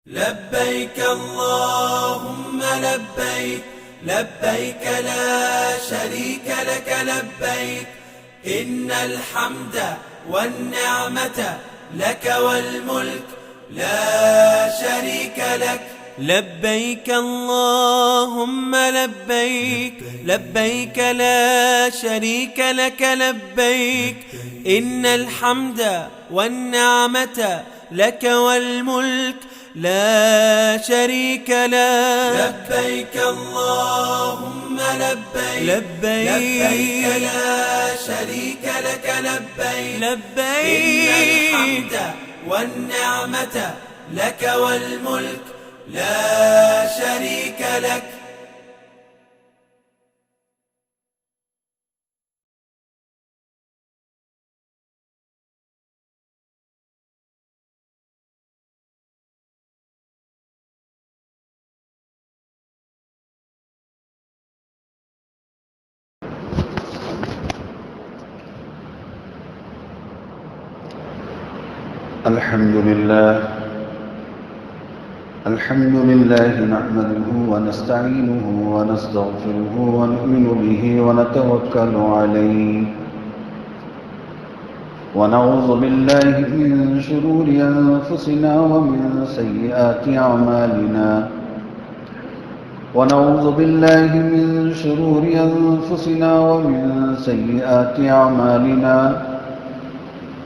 لبيك اللهم لبيك لبيك لا شريك لك لبيك إن الحمد والنعمة لك والملك لا شريك لك. لبيك اللهم لبيك لبيك لا شريك لك لبيك إن الحمد والنعمة لك والملك لا شريك لك. لبيك اللهم لبيك لبيك لا شريك لك لبيك إن الحمد والنعمة لك والملك لا شريك لك. الحمد لله نحمده ونستعينه ونستغفره ونؤمن به ونتوكل عليه ونعوذ بالله من شرور أنفسنا ومن سيئات أعمالنا ونعوذ بالله من شرور أنفسنا ومن سيئات أعمالنا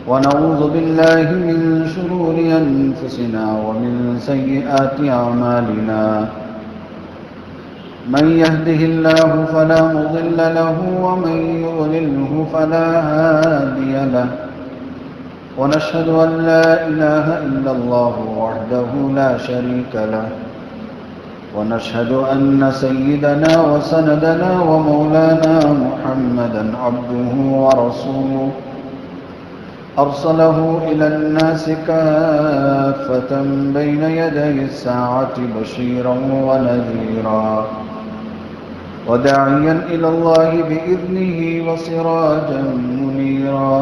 ونعوذ بالله من شرور أنفسنا ومن سيئات أعمالنا من يهده الله فلا مضل له ومن يضلله فلا هادي له ونشهد أن لا إله إلا الله وحده لا شريك له ونشهد أن سيدنا وسندنا ومولانا محمدا عبده ورسوله أرسله إلى الناس كافة بين يدي الساعة بشيرا ونذيرا وداعيا إلى الله بإذنه وسراجا منيرا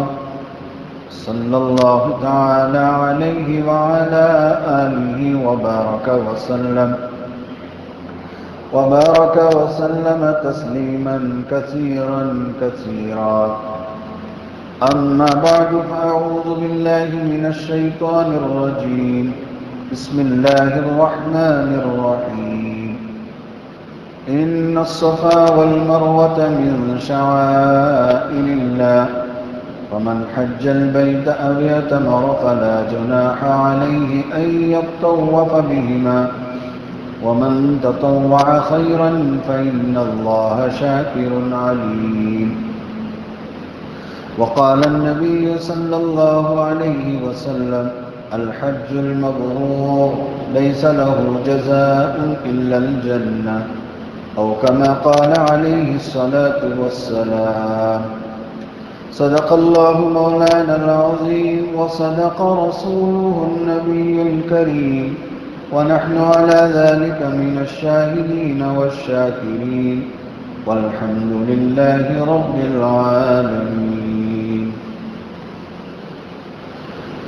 صلى الله تعالى عليه وعلى آله وبارك وسلم تسليما كثيرا أما بعد فأعوذ بالله من الشيطان الرجيم بسم الله الرحمن الرحيم إن الصفا والمروة من شعائر الله فمن حج البيت أو اعتمر فلا جناح عليه أن يطوف بهما ومن تطوع خيرا فإن الله شاكر عليم. وقال النبي صلى الله عليه وسلم الحج المبرور ليس له جزاء إلا الجنة أو كما قال عليه الصلاة والسلام. صدق الله مولانا العظيم وصدق رسوله النبي الكريم ونحن على ذلك من الشاهدين والشاكرين والحمد لله رب العالمين.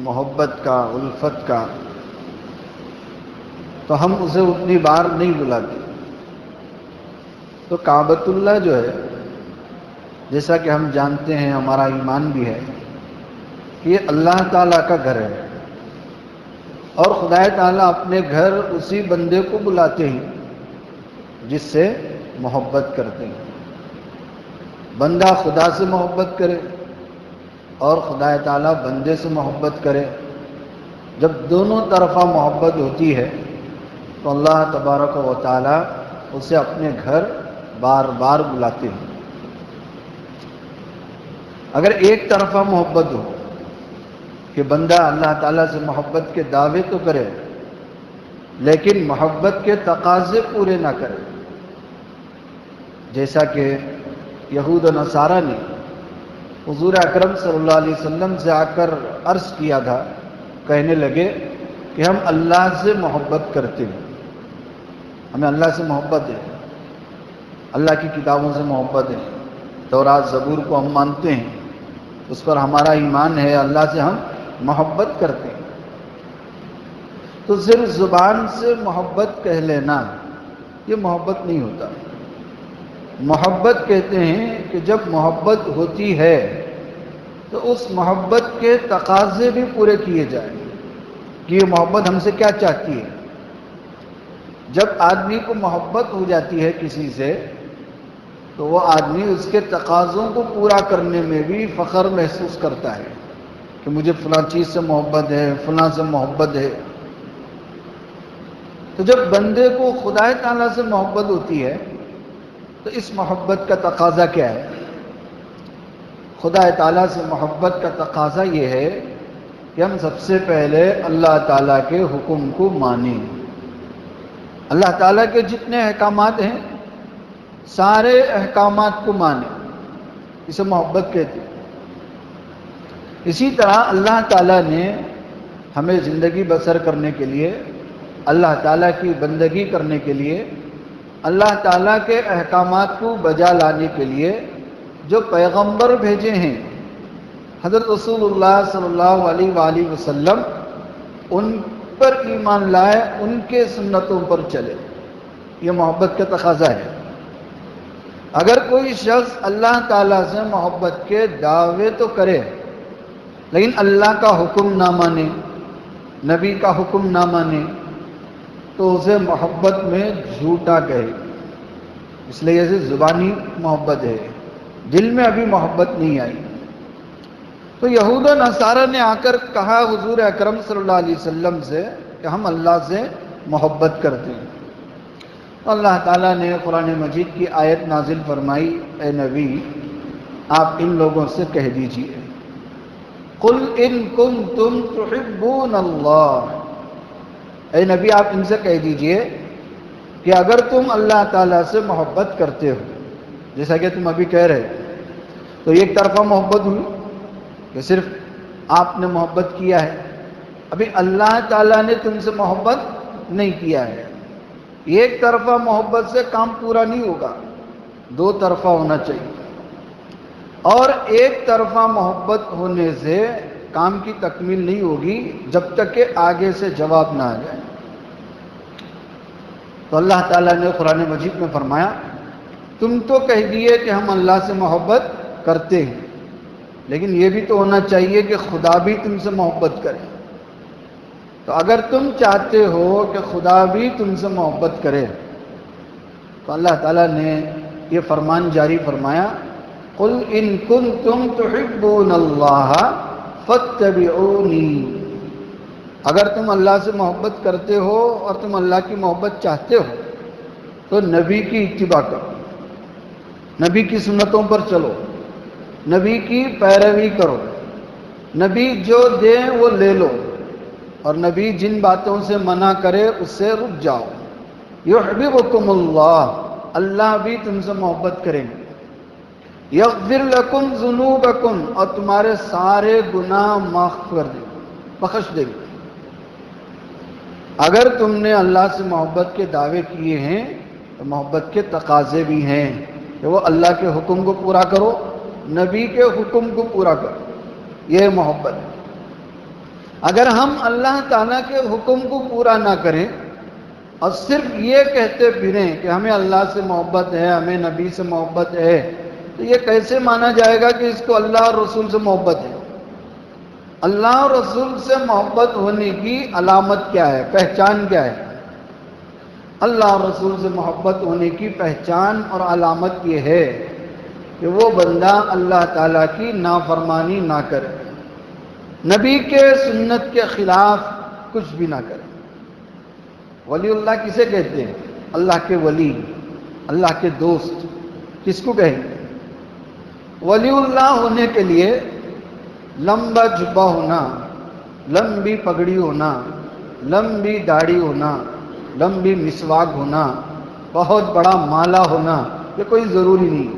محبت کا، الفت کا، تو ہم اسے اتنی بار نہیں بلاتے۔ تو کعبۃ اللہ جو ہے، جیسا کہ ہم جانتے ہیں، ہمارا ایمان بھی ہے کہ یہ اللہ تعالیٰ کا گھر ہے، اور خدا تعالیٰ اپنے گھر اسی بندے کو بلاتے ہیں جس سے محبت کرتے ہیں۔ بندہ خدا سے محبت کرے اور خدا تعالیٰ بندے سے محبت کرے، جب دونوں طرفہ محبت ہوتی ہے تو اللہ تبارک و تعالیٰ اسے اپنے گھر بار بار بلاتے ہیں۔ اگر ایک طرفہ محبت ہو کہ بندہ اللہ تعالیٰ سے محبت کے دعوے تو کرے لیکن محبت کے تقاضے پورے نہ کرے، جیسا کہ یہود و نصارہ نے حضور اکرم صلی اللہ علیہ وسلم سے آ کر عرض کیا تھا، کہنے لگے کہ ہم اللہ سے محبت کرتے ہیں، ہمیں اللہ سے محبت ہے، اللہ کی کتابوں سے محبت ہے، تورات زبور کو ہم مانتے ہیں، اس پر ہمارا ایمان ہے، اللہ سے ہم محبت کرتے ہیں۔ تو صرف زبان سے محبت کہہ لینا یہ محبت نہیں ہوتا۔ محبت کہتے ہیں کہ جب محبت ہوتی ہے تو اس محبت کے تقاضے بھی پورے کیے جائیں کہ یہ محبت ہم سے کیا چاہتی ہے۔ جب آدمی کو محبت ہو جاتی ہے کسی سے تو وہ آدمی اس کے تقاضوں کو پورا کرنے میں بھی فخر محسوس کرتا ہے کہ مجھے فلاں چیز سے محبت ہے، فلاں سے محبت ہے۔ تو جب بندے کو خدا تعالیٰ سے محبت ہوتی ہے تو اس محبت کا تقاضا کیا ہے؟ خدا تعالیٰ سے محبت کا تقاضا یہ ہے کہ ہم سب سے پہلے اللہ تعالیٰ کے حکم کو مانیں، اللہ تعالیٰ کے جتنے احکامات ہیں سارے احکامات کو مانیں، اسے محبت کہتے ہیں۔ اسی طرح اللہ تعالیٰ نے ہمیں زندگی بسر کرنے کے لیے، اللہ تعالیٰ کی بندگی کرنے کے لیے، اللہ تعالیٰ کے احکامات کو بجا لانے کے لیے جو پیغمبر بھیجے ہیں، حضرت رسول اللہ صلی اللہ علیہ وآلہ وسلم، ان پر ایمان لائے، ان کے سنتوں پر چلے، یہ محبت کا تقاضا ہے۔ اگر کوئی شخص اللہ تعالیٰ سے محبت کے دعوے تو کرے لیکن اللہ کا حکم نہ مانے، نبی کا حکم نہ مانے، تو اسے محبت میں جھوٹا کہے، اس لیے اسے زبانی محبت ہے، دل میں ابھی محبت نہیں آئی۔ تو یہود و نصارہ نے آ کر کہا حضور اکرم صلی اللہ علیہ وسلم سے کہ ہم اللہ سے محبت کرتے ہیں۔ تو اللہ تعالیٰ نے قرآن مجید کی آیت نازل فرمائی، اے نبی آپ ان لوگوں سے کہہ دیجئے، قل ان کنتم تحبون اللہ، اے نبی آپ ان سے کہہ دیجئے کہ اگر تم اللہ تعالیٰ سے محبت کرتے ہو، جیسا کہ تم ابھی کہہ رہے، تو ایک طرفہ محبت ہوئی کہ صرف آپ نے محبت کیا ہے، ابھی اللہ تعالیٰ نے تم سے محبت نہیں کیا ہے۔ ایک طرفہ محبت سے کام پورا نہیں ہوگا، دو طرفہ ہونا چاہیے، اور ایک طرفہ محبت ہونے سے کام کی تکمیل نہیں ہوگی جب تک کہ آگے سے جواب نہ آ جائے۔ تو اللہ تعالیٰ نے قرآن مجید میں فرمایا، تم تو کہہ دیے کہ ہم اللہ سے محبت کرتے ہیں، لیکن یہ بھی تو ہونا چاہیے کہ خدا بھی تم سے محبت کرے۔ تو اگر تم چاہتے ہو کہ خدا بھی تم سے محبت کرے تو اللہ تعالیٰ نے یہ فرمان جاری فرمایا، قل ان کنتم تحبون اللہ فاتبعونی، اگر تم اللہ سے محبت کرتے ہو اور تم اللہ کی محبت چاہتے ہو تو نبی کی اتباع کرو، نبی کی سنتوں پر چلو، نبی کی پیروی کرو، نبی جو دے وہ لے لو، اور نبی جن باتوں سے منع کرے اس سے رک جاؤ۔ یحببکم اللہ، اللہ بھی تم سے محبت کریں گے، یغفر لکم ذنوبکم، اور تمہارے سارے گناہ معاف کر دے، بخش دے گے۔ اگر تم نے اللہ سے محبت کے دعوے کیے ہیں تو محبت کے تقاضے بھی ہیں کہ وہ اللہ کے حکم کو پورا کرو، نبی کے حکم کو پورا کرو، یہ محبت۔ اگر ہم اللہ تعالیٰ کے حکم کو پورا نہ کریں اور صرف یہ کہتے پھریں کہ ہمیں اللہ سے محبت ہے، ہمیں نبی سے محبت ہے، تو یہ کیسے مانا جائے گا کہ اس کو اللہ اور رسول سے محبت ہے؟ اللہ اور رسول سے محبت ہونے کی علامت کیا ہے، پہچان کیا ہے؟ اللہ اور رسول سے محبت ہونے کی پہچان اور علامت یہ ہے کہ وہ بندہ اللہ تعالیٰ کی نافرمانی نہ کرے، نبی کے سنت کے خلاف کچھ بھی نہ کرے۔ ولی اللہ کسے کہتے ہیں؟ اللہ کے ولی، اللہ کے دوست کس کو کہیں گے؟ ولی اللہ ہونے کے لیے لمبا جبہ ہونا، لمبی پگڑی ہونا، لمبی داڑھی ہونا، لمبی مسواک ہونا، بہت بڑا مالا ہونا، یہ کوئی ضروری نہیں۔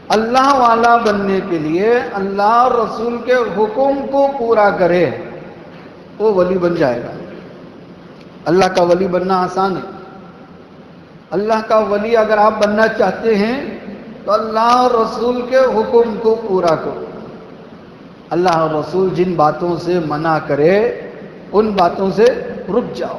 اللہ والا بننے کے لیے اللہ اور رسول کے حکم کو پورا کرے، وہ ولی بن جائے گا۔ اللہ کا ولی بننا آسان ہے۔ اللہ کا ولی اگر آپ بننا چاہتے ہیں تو اللہ اور رسول کے حکم کو پورا کرو۔ اللہ اور رسول جن باتوں سے منع کرے ان باتوں سے رک جاؤ۔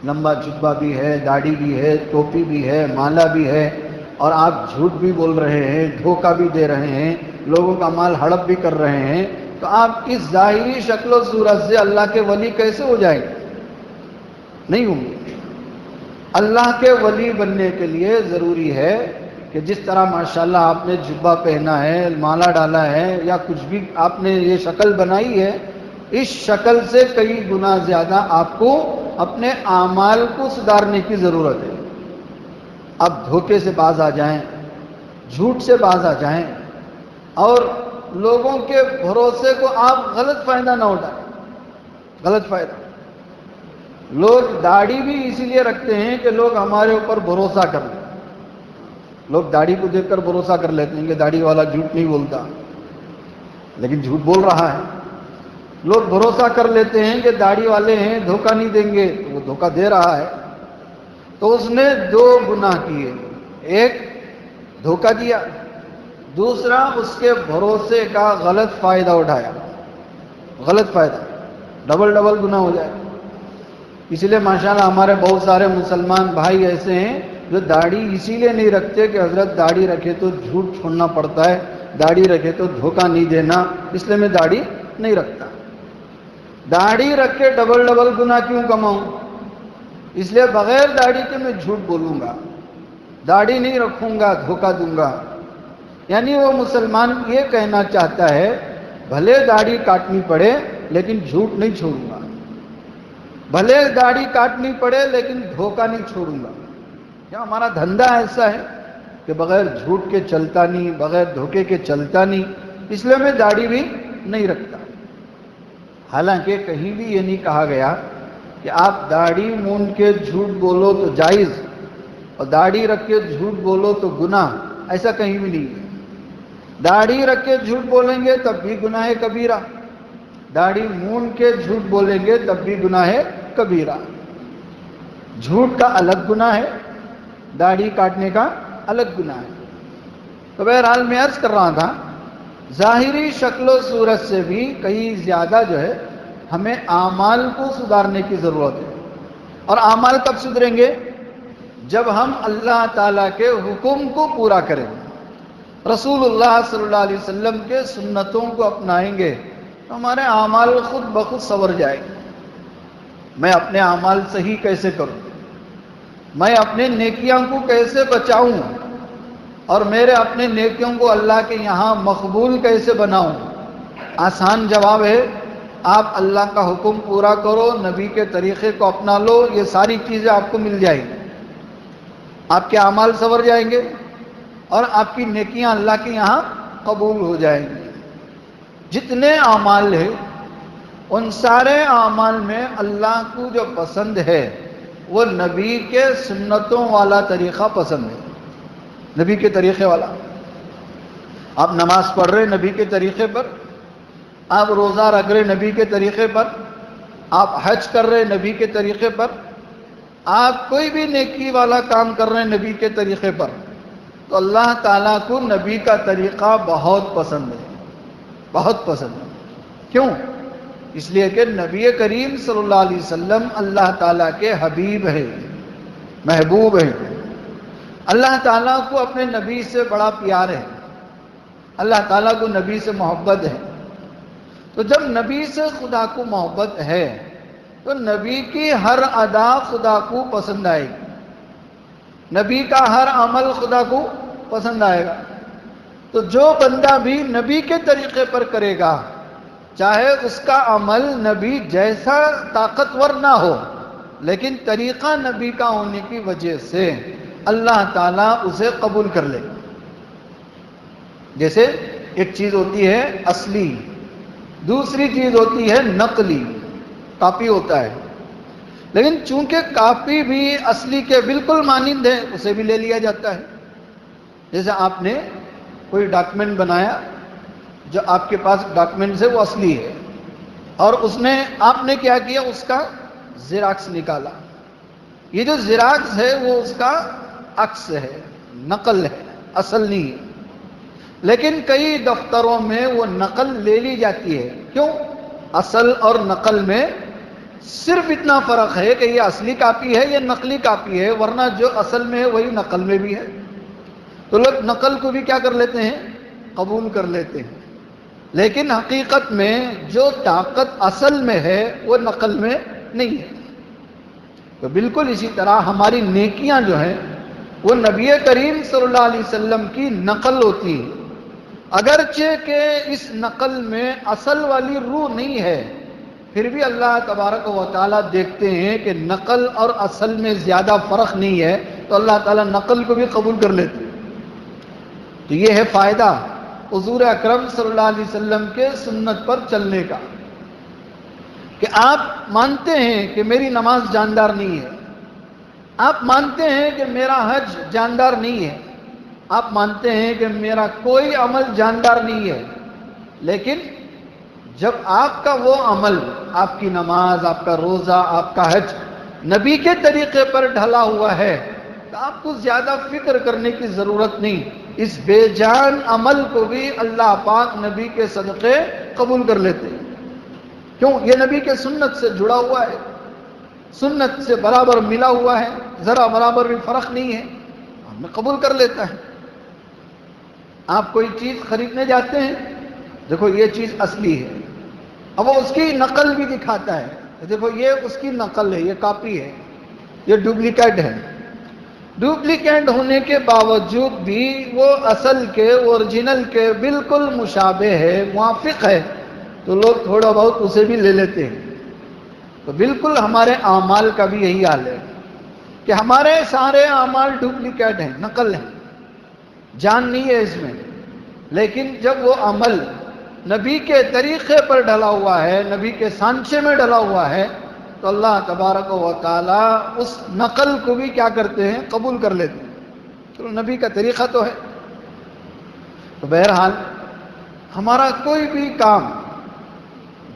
لمبا جبہ بھی ہے، داڑھی بھی ہے، ٹوپی بھی ہے، مالا بھی ہے، اور آپ جھوٹ بھی بول رہے ہیں، دھوکہ بھی دے رہے ہیں، لوگوں کا مال ہڑپ بھی کر رہے ہیں، تو آپ اس ظاہری شکل و صورت سے اللہ کے ولی کیسے ہو جائیں گے؟ نہیں ہوں گے۔ اللہ کے ولی بننے کے لیے ضروری ہے کہ جس طرح ماشاءاللہ آپ نے جبہ پہنا ہے، مالا ڈالا ہے، یا کچھ بھی آپ نے یہ شکل بنائی ہے، اس شکل سے کئی گنا زیادہ آپ کو اپنے اعمال کو سدھارنے کی ضرورت ہے۔ آپ دھوکے سے باز آ جائیں، جھوٹ سے باز آ جائیں، اور لوگوں کے بھروسے کو آپ غلط فائدہ نہ اٹھائیں۔ غلط فائدہ، لوگ داڑھی بھی اسی لیے رکھتے ہیں کہ لوگ ہمارے اوپر بھروسہ کر لیں۔ لوگ داڑھی کو دیکھ کر بھروسہ کر لیتے ہیں کہ داڑھی والا جھوٹ نہیں بولتا، لیکن جھوٹ بول رہا ہے۔ لوگ بھروسہ کر لیتے ہیں کہ داڑھی والے ہیں، دھوکہ نہیں دیں گے، وہ دھوکہ دے رہا ہے، تو اس نے دو گناہ کیے، ایک دھوکہ دیا، دوسرا اس کے بھروسے کا غلط فائدہ اٹھایا۔ غلط فائدہ، ڈبل گناہ ہو جائے۔ اس لیے ماشاءاللہ ہمارے بہت سارے مسلمان بھائی ایسے ہیں جو داڑھی اسی لیے نہیں رکھتے کہ حضرت داڑھی رکھے تو جھوٹ چھوڑنا پڑتا ہے، داڑھی رکھے تو دھوکہ نہیں دینا، اس لیے میں داڑھی نہیں رکھتا۔ داڑھی رکھ کے ڈبل گناہ کیوں کماؤں؟ اس لیے بغیر داڑھی کے میں جھوٹ بولوں گا، داڑھی نہیں رکھوں گا، دھوکہ دوں گا۔ یعنی وہ مسلمان یہ کہنا چاہتا ہے بھلے داڑھی کاٹنی پڑے لیکن جھوٹ نہیں چھوڑوں گا، بھلے داڑھی کاٹنی پڑے لیکن دھوکہ نہیں چھوڑوں گا۔ کیا ہمارا دھندا ایسا ہے کہ بغیر جھوٹ کے چلتا نہیں، بغیر دھوکے کے چلتا نہیں، اس لیے میں داڑھی بھی نہیں رکھتا۔ حالانکہ کہیں بھی یہ نہیں کہا گیا کہ آپ داڑھی مونڈ کے جھوٹ بولو تو جائز اور داڑھی رکھ کے جھوٹ بولو تو گناہ، ایسا کہیں بھی نہیں ہے۔ داڑھی رکھ کے جھوٹ بولیں گے تب بھی گناہ کبیرہ، داڑھی مونڈ کے جھوٹ بولیں گے تب بھی گناہ کبیرہ۔ جھوٹ کا الگ گناہ ہے، داڑھی کاٹنے کا الگ گناہ ہے۔ تو بہرحال میں عرض کر رہا تھا، ظاہری شکل و صورت سے بھی کئی زیادہ جو ہے ہمیں اعمال کو سدھارنے کی ضرورت ہے۔ اور اعمال کب سدھریں گے؟ جب ہم اللہ تعالیٰ کے حکم کو پورا کریں، رسول اللہ صلی اللہ علیہ وسلم کے سنتوں کو اپنائیں گے، تو ہمارے اعمال خود بخود سنور جائیں گے۔ میں اپنے اعمال صحیح کیسے کروں، میں اپنے نیکیاں کو کیسے بچاؤں، اور میرے اپنے نیکیوں کو اللہ کے یہاں مقبول کیسے بناؤں؟ آسان جواب ہے، آپ اللہ کا حکم پورا کرو، نبی کے طریقے کو اپنا لو، یہ ساری چیزیں آپ کو مل جائیں گی، آپ کے اعمال سنور جائیں گے اور آپ کی نیکیاں اللہ کے یہاں قبول ہو جائیں گی۔ جتنے اعمال ہیں ان سارے اعمال میں اللہ کو جو پسند ہے وہ نبی کے سنتوں والا طریقہ پسند ہے، نبی کے طریقے والا۔ آپ نماز پڑھ رہے نبی کے طریقے پر، آپ روزہ رکھ رہے نبی کے طریقے پر، آپ حج کر رہے نبی کے طریقے پر، آپ کوئی بھی نیکی والا کام کر رہے نبی کے طریقے پر، تو اللہ تعالیٰ کو نبی کا طریقہ بہت پسند ہے، بہت پسند ہے۔ کیوں؟ اس لیے کہ نبی کریم صلی اللہ علیہ وسلم اللہ تعالیٰ کے حبیب ہیں، محبوب ہیں۔ اللہ تعالیٰ کو اپنے نبی سے بڑا پیار ہے، اللہ تعالیٰ کو نبی سے محبت ہے۔ تو جب نبی سے خدا کو محبت ہے تو نبی کی ہر ادا خدا کو پسند آئے گی، نبی کا ہر عمل خدا کو پسند آئے گا۔ تو جو بندہ بھی نبی کے طریقے پر کرے گا، چاہے اس کا عمل نبی جیسا طاقتور نہ ہو، لیکن طریقہ نبی کا ہونے کی وجہ سے اللہ تعالیٰ اسے قبول کر لے۔ جیسے ایک چیز ہوتی ہے اصلی، دوسری چیز ہوتی ہے نقلی، کاپی ہوتا ہے، لیکن چونکہ کاپی بھی اصلی کے بالکل مانند ہے، اسے بھی لے لیا جاتا ہے۔ جیسے آپ نے کوئی ڈاکومنٹ بنایا، جو آپ کے پاس ڈاکومنٹ ہے وہ اصلی ہے، اور آپ نے کیا کیا، اس کا زیراکس نکالا۔ یہ جو زیراکس ہے وہ اس کا عکس ہے، نقل ہے، اصل نہیں ہے۔ لیکن کئی دفتروں میں وہ نقل لے لی جاتی ہے۔ کیوں؟ اصل اور نقل میں صرف اتنا فرق ہے کہ یہ اصلی کاپی ہے، یہ نقلی کاپی ہے، ورنہ جو اصل میں ہے وہی نقل میں بھی ہے۔ تو لوگ نقل کو بھی کیا کر لیتے ہیں؟ قبول کر لیتے ہیں، لیکن حقیقت میں جو طاقت اصل میں ہے وہ نقل میں نہیں ہے۔ تو بالکل اسی طرح ہماری نیکیاں جو ہیں وہ نبی کریم صلی اللہ علیہ وسلم کی نقل ہوتی ہے، اگرچہ کہ اس نقل میں اصل والی روح نہیں ہے، پھر بھی اللہ تبارک و تعالیٰ دیکھتے ہیں کہ نقل اور اصل میں زیادہ فرق نہیں ہے، تو اللہ تعالیٰ نقل کو بھی قبول کر لیتے ہیں۔ تو یہ ہے فائدہ حضور اکرم صلی اللہ علیہ وسلم کے سنت پر چلنے کا، کہ آپ مانتے ہیں کہ میری نماز جاندار نہیں ہے، آپ مانتے ہیں کہ میرا حج جاندار نہیں ہے، آپ مانتے ہیں کہ میرا کوئی عمل جاندار نہیں ہے، لیکن جب آپ کا وہ عمل، آپ کی نماز، آپ کا روزہ، آپ کا حج نبی کے طریقے پر ڈھلا ہوا ہے تو آپ کو زیادہ فکر کرنے کی ضرورت نہیں، اس بے جان عمل کو بھی اللہ پاک نبی کے صدقے قبول کر لیتے ہیں۔ کیوں؟ یہ نبی کے سنت سے جڑا ہوا ہے، سنت سے برابر ملا ہوا ہے، ذرا برابر بھی فرق نہیں ہے، ہمیں قبول کر لیتا ہے۔ آپ کوئی چیز خریدنے جاتے ہیں، دیکھو یہ چیز اصلی ہے، اب وہ اس کی نقل بھی دکھاتا ہے، دیکھو یہ اس کی نقل ہے، یہ کاپی ہے، یہ ڈپلیکیٹ ہے۔ ڈپلیکیٹ ہونے کے باوجود بھی وہ اصل کے، اوریجنل کے بالکل مشابہ ہے، موافق ہے، تو لوگ تھوڑا بہت اسے بھی لے لیتے ہیں۔ تو بالکل ہمارے اعمال کا بھی یہی حال ہے کہ ہمارے سارے اعمال ڈپلیکیٹ ہیں، نقل ہیں، جان نہیں ہے اس میں، لیکن جب وہ عمل نبی کے طریقے پر ڈلا ہوا ہے، نبی کے سانچے میں ڈلا ہوا ہے، تو اللہ تبارک و تعالیٰ اس نقل کو بھی کیا کرتے ہیں؟ قبول کر لیتے ہیں۔ تو نبی کا طریقہ تو ہے۔ تو بہرحال ہمارا کوئی بھی کام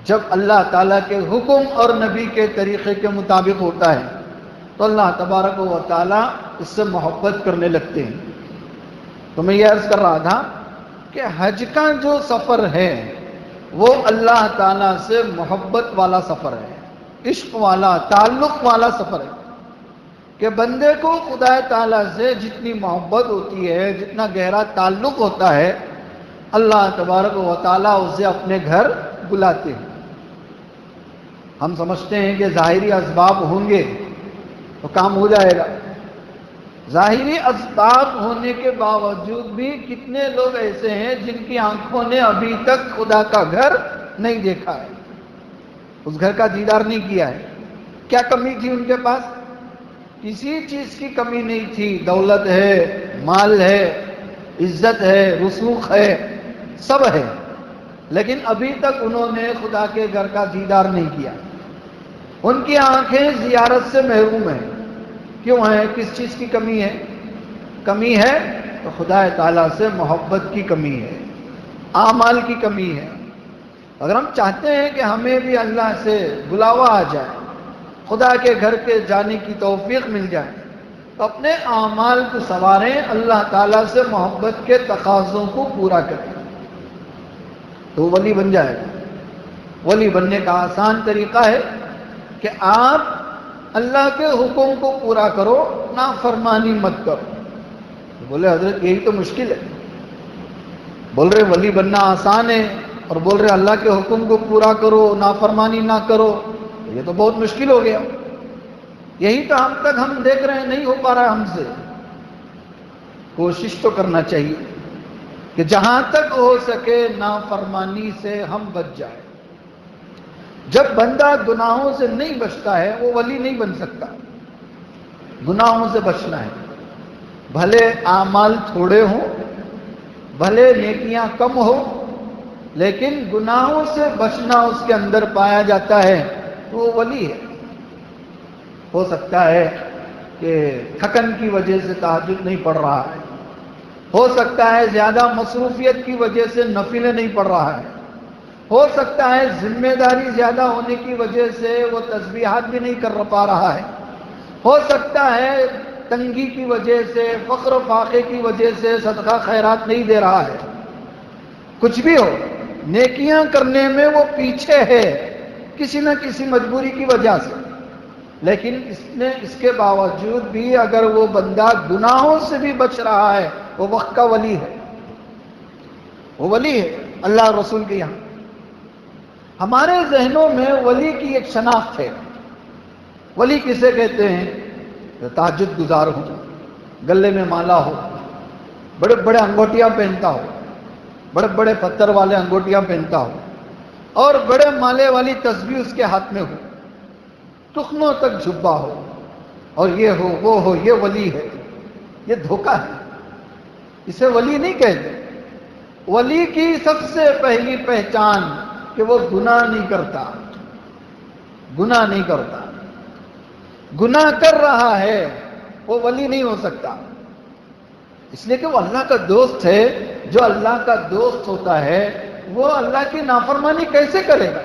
جب اللہ تعالیٰ کے حکم اور نبی کے طریقے کے مطابق ہوتا ہے تو اللہ تبارک و تعالیٰ اس سے محبت کرنے لگتے ہیں۔ تو میں یہ عرض کر رہا تھا کہ حج کا جو سفر ہے وہ اللہ تعالیٰ سے محبت والا سفر ہے، عشق والا، تعلق والا سفر ہے، کہ بندے کو خدا تعالیٰ سے جتنی محبت ہوتی ہے، جتنا گہرا تعلق ہوتا ہے، اللہ تبارک و تعالیٰ اسے اپنے گھر بلاتے ہیں۔ ہم سمجھتے ہیں کہ ظاہری اسباب ہوں گے تو کام ہو جائے گا، ظاہری اسباب ہونے کے باوجود بھی کتنے لوگ ایسے ہیں جن کی آنکھوں نے ابھی تک خدا کا گھر نہیں دیکھا ہے، اس گھر کا دیدار نہیں کیا ہے۔ کیا کمی تھی ان کے پاس؟ کسی چیز کی کمی نہیں تھی، دولت ہے، مال ہے، عزت ہے، رسوخ ہے، سب ہے، لیکن ابھی تک انہوں نے خدا کے گھر کا دیدار نہیں کیا۔ ان کی آنکھیں زیارت سے محروم ہیں۔ کیوں ہے؟ کس چیز کی کمی ہے؟ کمی ہے تو خدا تعالیٰ سے محبت کی کمی ہے، اعمال کی کمی ہے۔ اگر ہم چاہتے ہیں کہ ہمیں بھی اللہ سے بلاوا آ جائے، خدا کے گھر کے جانے کی توفیق مل جائے، تو اپنے اعمال کو سنواریں، اللہ تعالیٰ سے محبت کے تقاضوں کو پورا کریں، تو ولی بن جائے گا۔ ولی بننے کا آسان طریقہ ہے کہ آپ اللہ کے حکم کو پورا کرو، نافرمانی مت کرو۔ بولے حضرت یہی تو مشکل ہے، بول رہے ولی بننا آسان ہے اور بول رہے اللہ کے حکم کو پورا کرو، نافرمانی نہ کرو، یہ تو بہت مشکل ہو گیا۔ یہی تو اب تک ہم دیکھ رہے ہیں، نہیں ہو پا رہا ہے ہم سے۔ کوشش تو کرنا چاہیے کہ جہاں تک ہو سکے نافرمانی سے ہم بچ جائیں۔ جب بندہ گناہوں سے نہیں بچتا ہے وہ ولی نہیں بن سکتا۔ گناہوں سے بچنا ہے، بھلے اعمال تھوڑے ہوں، بھلے نیکیاں کم ہو، لیکن گناہوں سے بچنا اس کے اندر پایا جاتا ہے تو وہ ولی ہے۔ ہو سکتا ہے کہ تھکن کی وجہ سے تہجد نہیں پڑھ رہا ہے، ہو سکتا ہے زیادہ مصروفیت کی وجہ سے نفلیں نہیں پڑھ رہا ہے، ہو سکتا ہے ذمہ داری زیادہ ہونے کی وجہ سے وہ تسبیحات بھی نہیں کر پا رہا ہے، ہو سکتا ہے تنگی کی وجہ سے، فقر و فاقے کی وجہ سے صدقہ خیرات نہیں دے رہا ہے۔ کچھ بھی ہو، نیکیاں کرنے میں وہ پیچھے ہے کسی نہ کسی مجبوری کی وجہ سے، لیکن اس کے باوجود بھی اگر وہ بندہ گناہوں سے بھی بچ رہا ہے وہ وقت کا ولی ہے، وہ ولی ہے اللہ رسول کے یہاں۔ ہمارے ذہنوں میں ولی کی ایک شناخت ہے۔ ولی کسے کہتے ہیں؟ جو تہجد گزار ہو، گلے میں مالا ہو، بڑے بڑے انگوٹیاں پہنتا ہو، بڑے بڑے پتھر والے انگوٹیاں پہنتا ہو، اور بڑے مالے والی تسبیح اس کے ہاتھ میں ہو، ٹخنوں تک جھبا ہو، اور یہ ہو وہ ہو، یہ ولی ہے۔ یہ دھوکہ ہے، اسے ولی نہیں کہتے۔ ولی کی سب سے پہلی پہچان کہ وہ گناہ نہیں کرتا، گناہ نہیں کرتا۔ گناہ کر رہا ہے وہ ولی نہیں ہو سکتا، اس لیے کہ وہ اللہ کا دوست ہے۔ جو اللہ کا دوست ہوتا ہے وہ اللہ کی نافرمانی کیسے کرے گا؟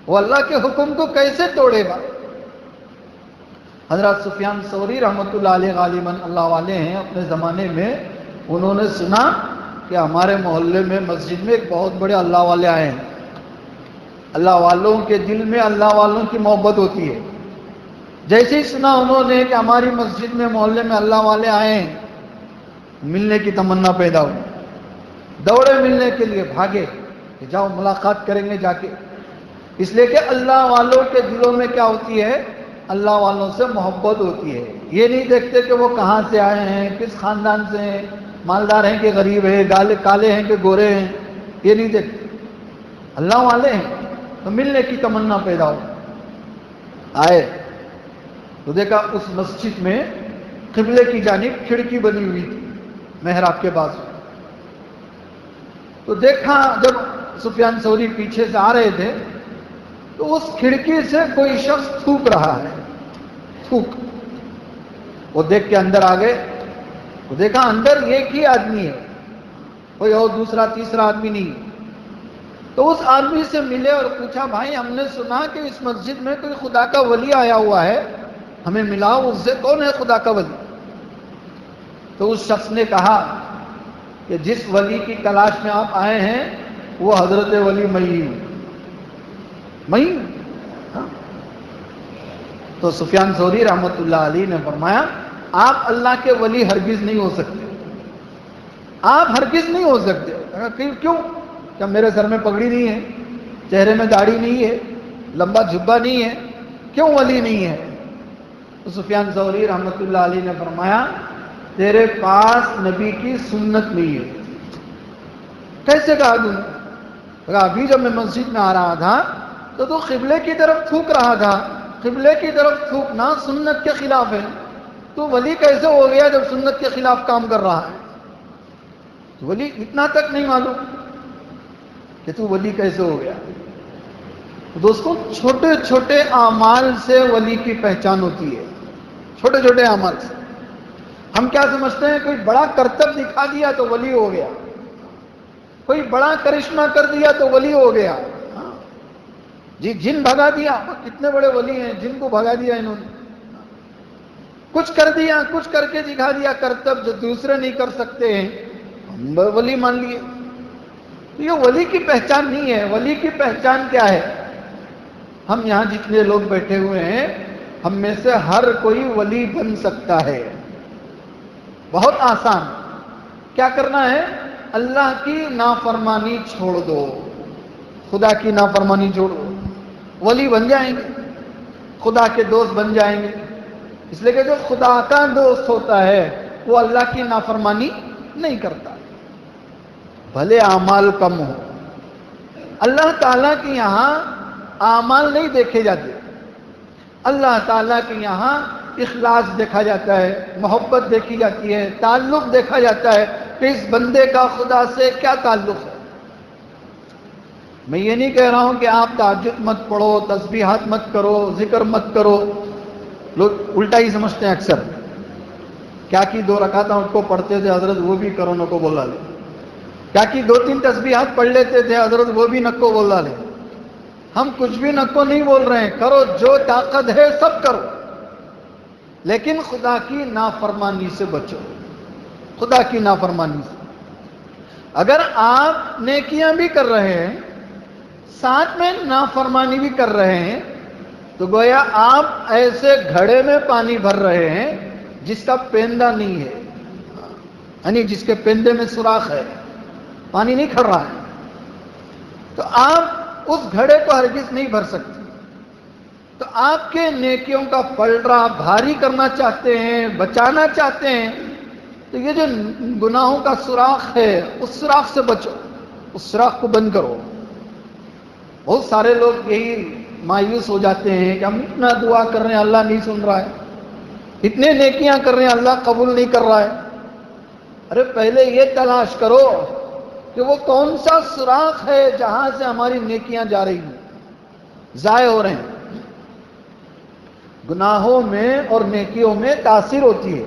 وہ اللہ کے حکم کو کیسے توڑے گا؟ حضرت سفیان ثوری رحمۃ اللہ علیہ غالباً اللہ والے ہیں، اپنے زمانے میں انہوں نے سنا کہ ہمارے محلے میں مسجد میں ایک بہت بڑے اللہ والے آئے ہیں۔ اللہ والوں کے دل میں اللہ والوں کی محبت ہوتی ہے۔ جیسے ہی سنا انہوں نے کہ ہماری مسجد میں محلے میں اللہ والے آئے ہیں، ملنے کی تمنا پیدا ہوئی، دوڑے ملنے کے لیے، بھاگے کہ جاؤ ملاقات کریں گے جا کے۔ اس لیے کہ اللہ والوں کے دلوں میں کیا ہوتی ہے؟ اللہ والوں سے محبت ہوتی ہے۔ یہ نہیں دیکھتے کہ وہ کہاں سے آئے ہیں، کس خاندان سے ہیں، مالدار ہیں کہ غریب ہیں، کالے ہیں کہ گورے ہیں، یہ نہیں دیکھتے، اللہ والے ہیں تو ملنے کی تمنا پیدا ہو۔ آئے تو دیکھا اس مسجد میں قبلے کی جانب کھڑکی بنی ہوئی تھی محراب کے پاس، تو دیکھا جب سفیان ثوری پیچھے سے آ رہے تھے تو اس کھڑکی سے کوئی شخص تھوک رہا ہے، تھوک۔ وہ دیکھ کے اندر آ گئے تو دیکھا اندر ایک ہی آدمی ہے، کوئی اور دوسرا تیسرا آدمی نہیں۔ تو اس آدمی سے ملے اور پوچھا بھائی ہم نے سنا کہ اس مسجد میں کوئی خدا کا ولی آیا ہوا ہے، ہمیں ملاؤ اس سے، کون ہے خدا کا ولی؟ تو اس شخص نے کہا کہ جس ولی کی تلاش میں آپ آئے ہیں وہ حضرت ولی میں ہاں۔ تو سفیان ثوری رحمۃ اللہ علیہ نے فرمایا آپ اللہ کے ولی ہرگز نہیں ہو سکتے، آپ ہرگز نہیں ہو سکتے۔ کیوں؟ کیا میرے سر میں پگڑی نہیں ہے، چہرے میں داڑھی نہیں ہے، لمبا جھبا نہیں ہے، کیوں ولی نہیں ہے؟ تو سفیان ثوری رحمۃ اللہ علیہ نے فرمایا تیرے پاس نبی کی سنت نہیں ہے۔ کیسے کہا تم نے؟ کہا ابھی جب میں مسجد میں آ رہا تھا تو قبلے کی طرف تھوک رہا تھا، قبلے کی طرف تھوکنا سنت کے خلاف ہے، تو ولی کیسے ہو گیا جب سنت کے خلاف کام کر رہا ہے؟ تو ولی اتنا تک نہیں معلوم کہ تو ولی کیسے ہو گیا؟ دوستوں چھوٹے چھوٹے اعمال سے ولی کی پہچان ہوتی ہے، چھوٹے چھوٹے اعمال سے۔ ہم کیا سمجھتے ہیں کوئی بڑا کرتب دکھا دیا تو ولی ہو گیا، کوئی بڑا کرشمہ کر دیا تو ولی ہو گیا۔ جی جن بھگا دیا، کتنے بڑے ولی ہیں جن کو بھگا دیا انہوں نے، کچھ کر دیا، کچھ کر کے دکھا دیا کرتب جو دوسرے نہیں کر سکتے ہیں، ہم ولی مان لیے۔ تو یہ ولی کی پہچان نہیں ہے. ولی کی پہچان کیا ہے؟ ہم یہاں جتنے لوگ بیٹھے ہوئے ہیں ہم میں سے ہر کوئی ولی بن سکتا ہے. بہت آسان. کیا کرنا ہے؟ اللہ کی نافرمانی چھوڑ دو، خدا کی نافرمانی چھوڑ دو، ولی بن جائیں گے، خدا کے دوست بن جائیں گے. اس لیے کہ جو خدا کا دوست ہوتا ہے وہ اللہ کی نافرمانی نہیں کرتا، بھلے اعمال کم ہو. اللہ تعالیٰ کے یہاں اعمال نہیں دیکھے جاتے، اللہ تعالیٰ کے یہاں اخلاص دیکھا جاتا ہے، محبت دیکھی جاتی ہے، تعلق دیکھا جاتا ہے کہ اس بندے کا خدا سے کیا تعلق ہے. میں یہ نہیں کہہ رہا ہوں کہ آپ تہجد مت پڑھو، تسبیحات مت کرو، ذکر مت کرو. لوگ الٹا ہی سمجھتے ہیں اکثر. کیا کی 2 رکعت ان کو پڑھتے تھے حضرت، وہ بھی کرو نکو بولا لے. کیا کی 2-3 تسبیحات پڑھ لیتے تھے حضرت، وہ بھی نکو بولا لے. ہم کچھ بھی نکو نہیں بول رہے ہیں، کرو جو طاقت ہے سب کرو، لیکن خدا کی نافرمانی سے بچو. خدا کی نافرمانی سے. اگر آپ نیکیاں بھی کر رہے ہیں ساتھ میں نافرمانی بھی کر رہے ہیں تو گویا آپ ایسے گھڑے میں پانی بھر رہے ہیں جس کا پیندہ نہیں ہے، یعنی جس کے پیندے میں سوراخ ہے، پانی نہیں کھڑ رہا ہے. تو آپ اس گھڑے کو ہرگز نہیں بھر سکتے. تو آپ کے نیکیوں کا پلڑا بھاری کرنا چاہتے ہیں، بچانا چاہتے ہیں، تو یہ جو گناہوں کا سوراخ ہے اس سوراخ سے بچو، اس سوراخ کو بند کرو. بہت سارے لوگ یہی مایوس ہو جاتے ہیں کہ ہم اتنا دعا کر رہے ہیں اللہ نہیں سن رہا ہے، اتنے نیکیاں کر رہے ہیں اللہ قبول نہیں کر رہا ہے. ارے پہلے یہ تلاش کرو کہ وہ کون سا سوراخ ہے جہاں سے ہماری نیکیاں جا رہی ہیں، ضائع ہو رہے ہیں. گناہوں میں اور نیکیوں میں تاثیر ہوتی ہے.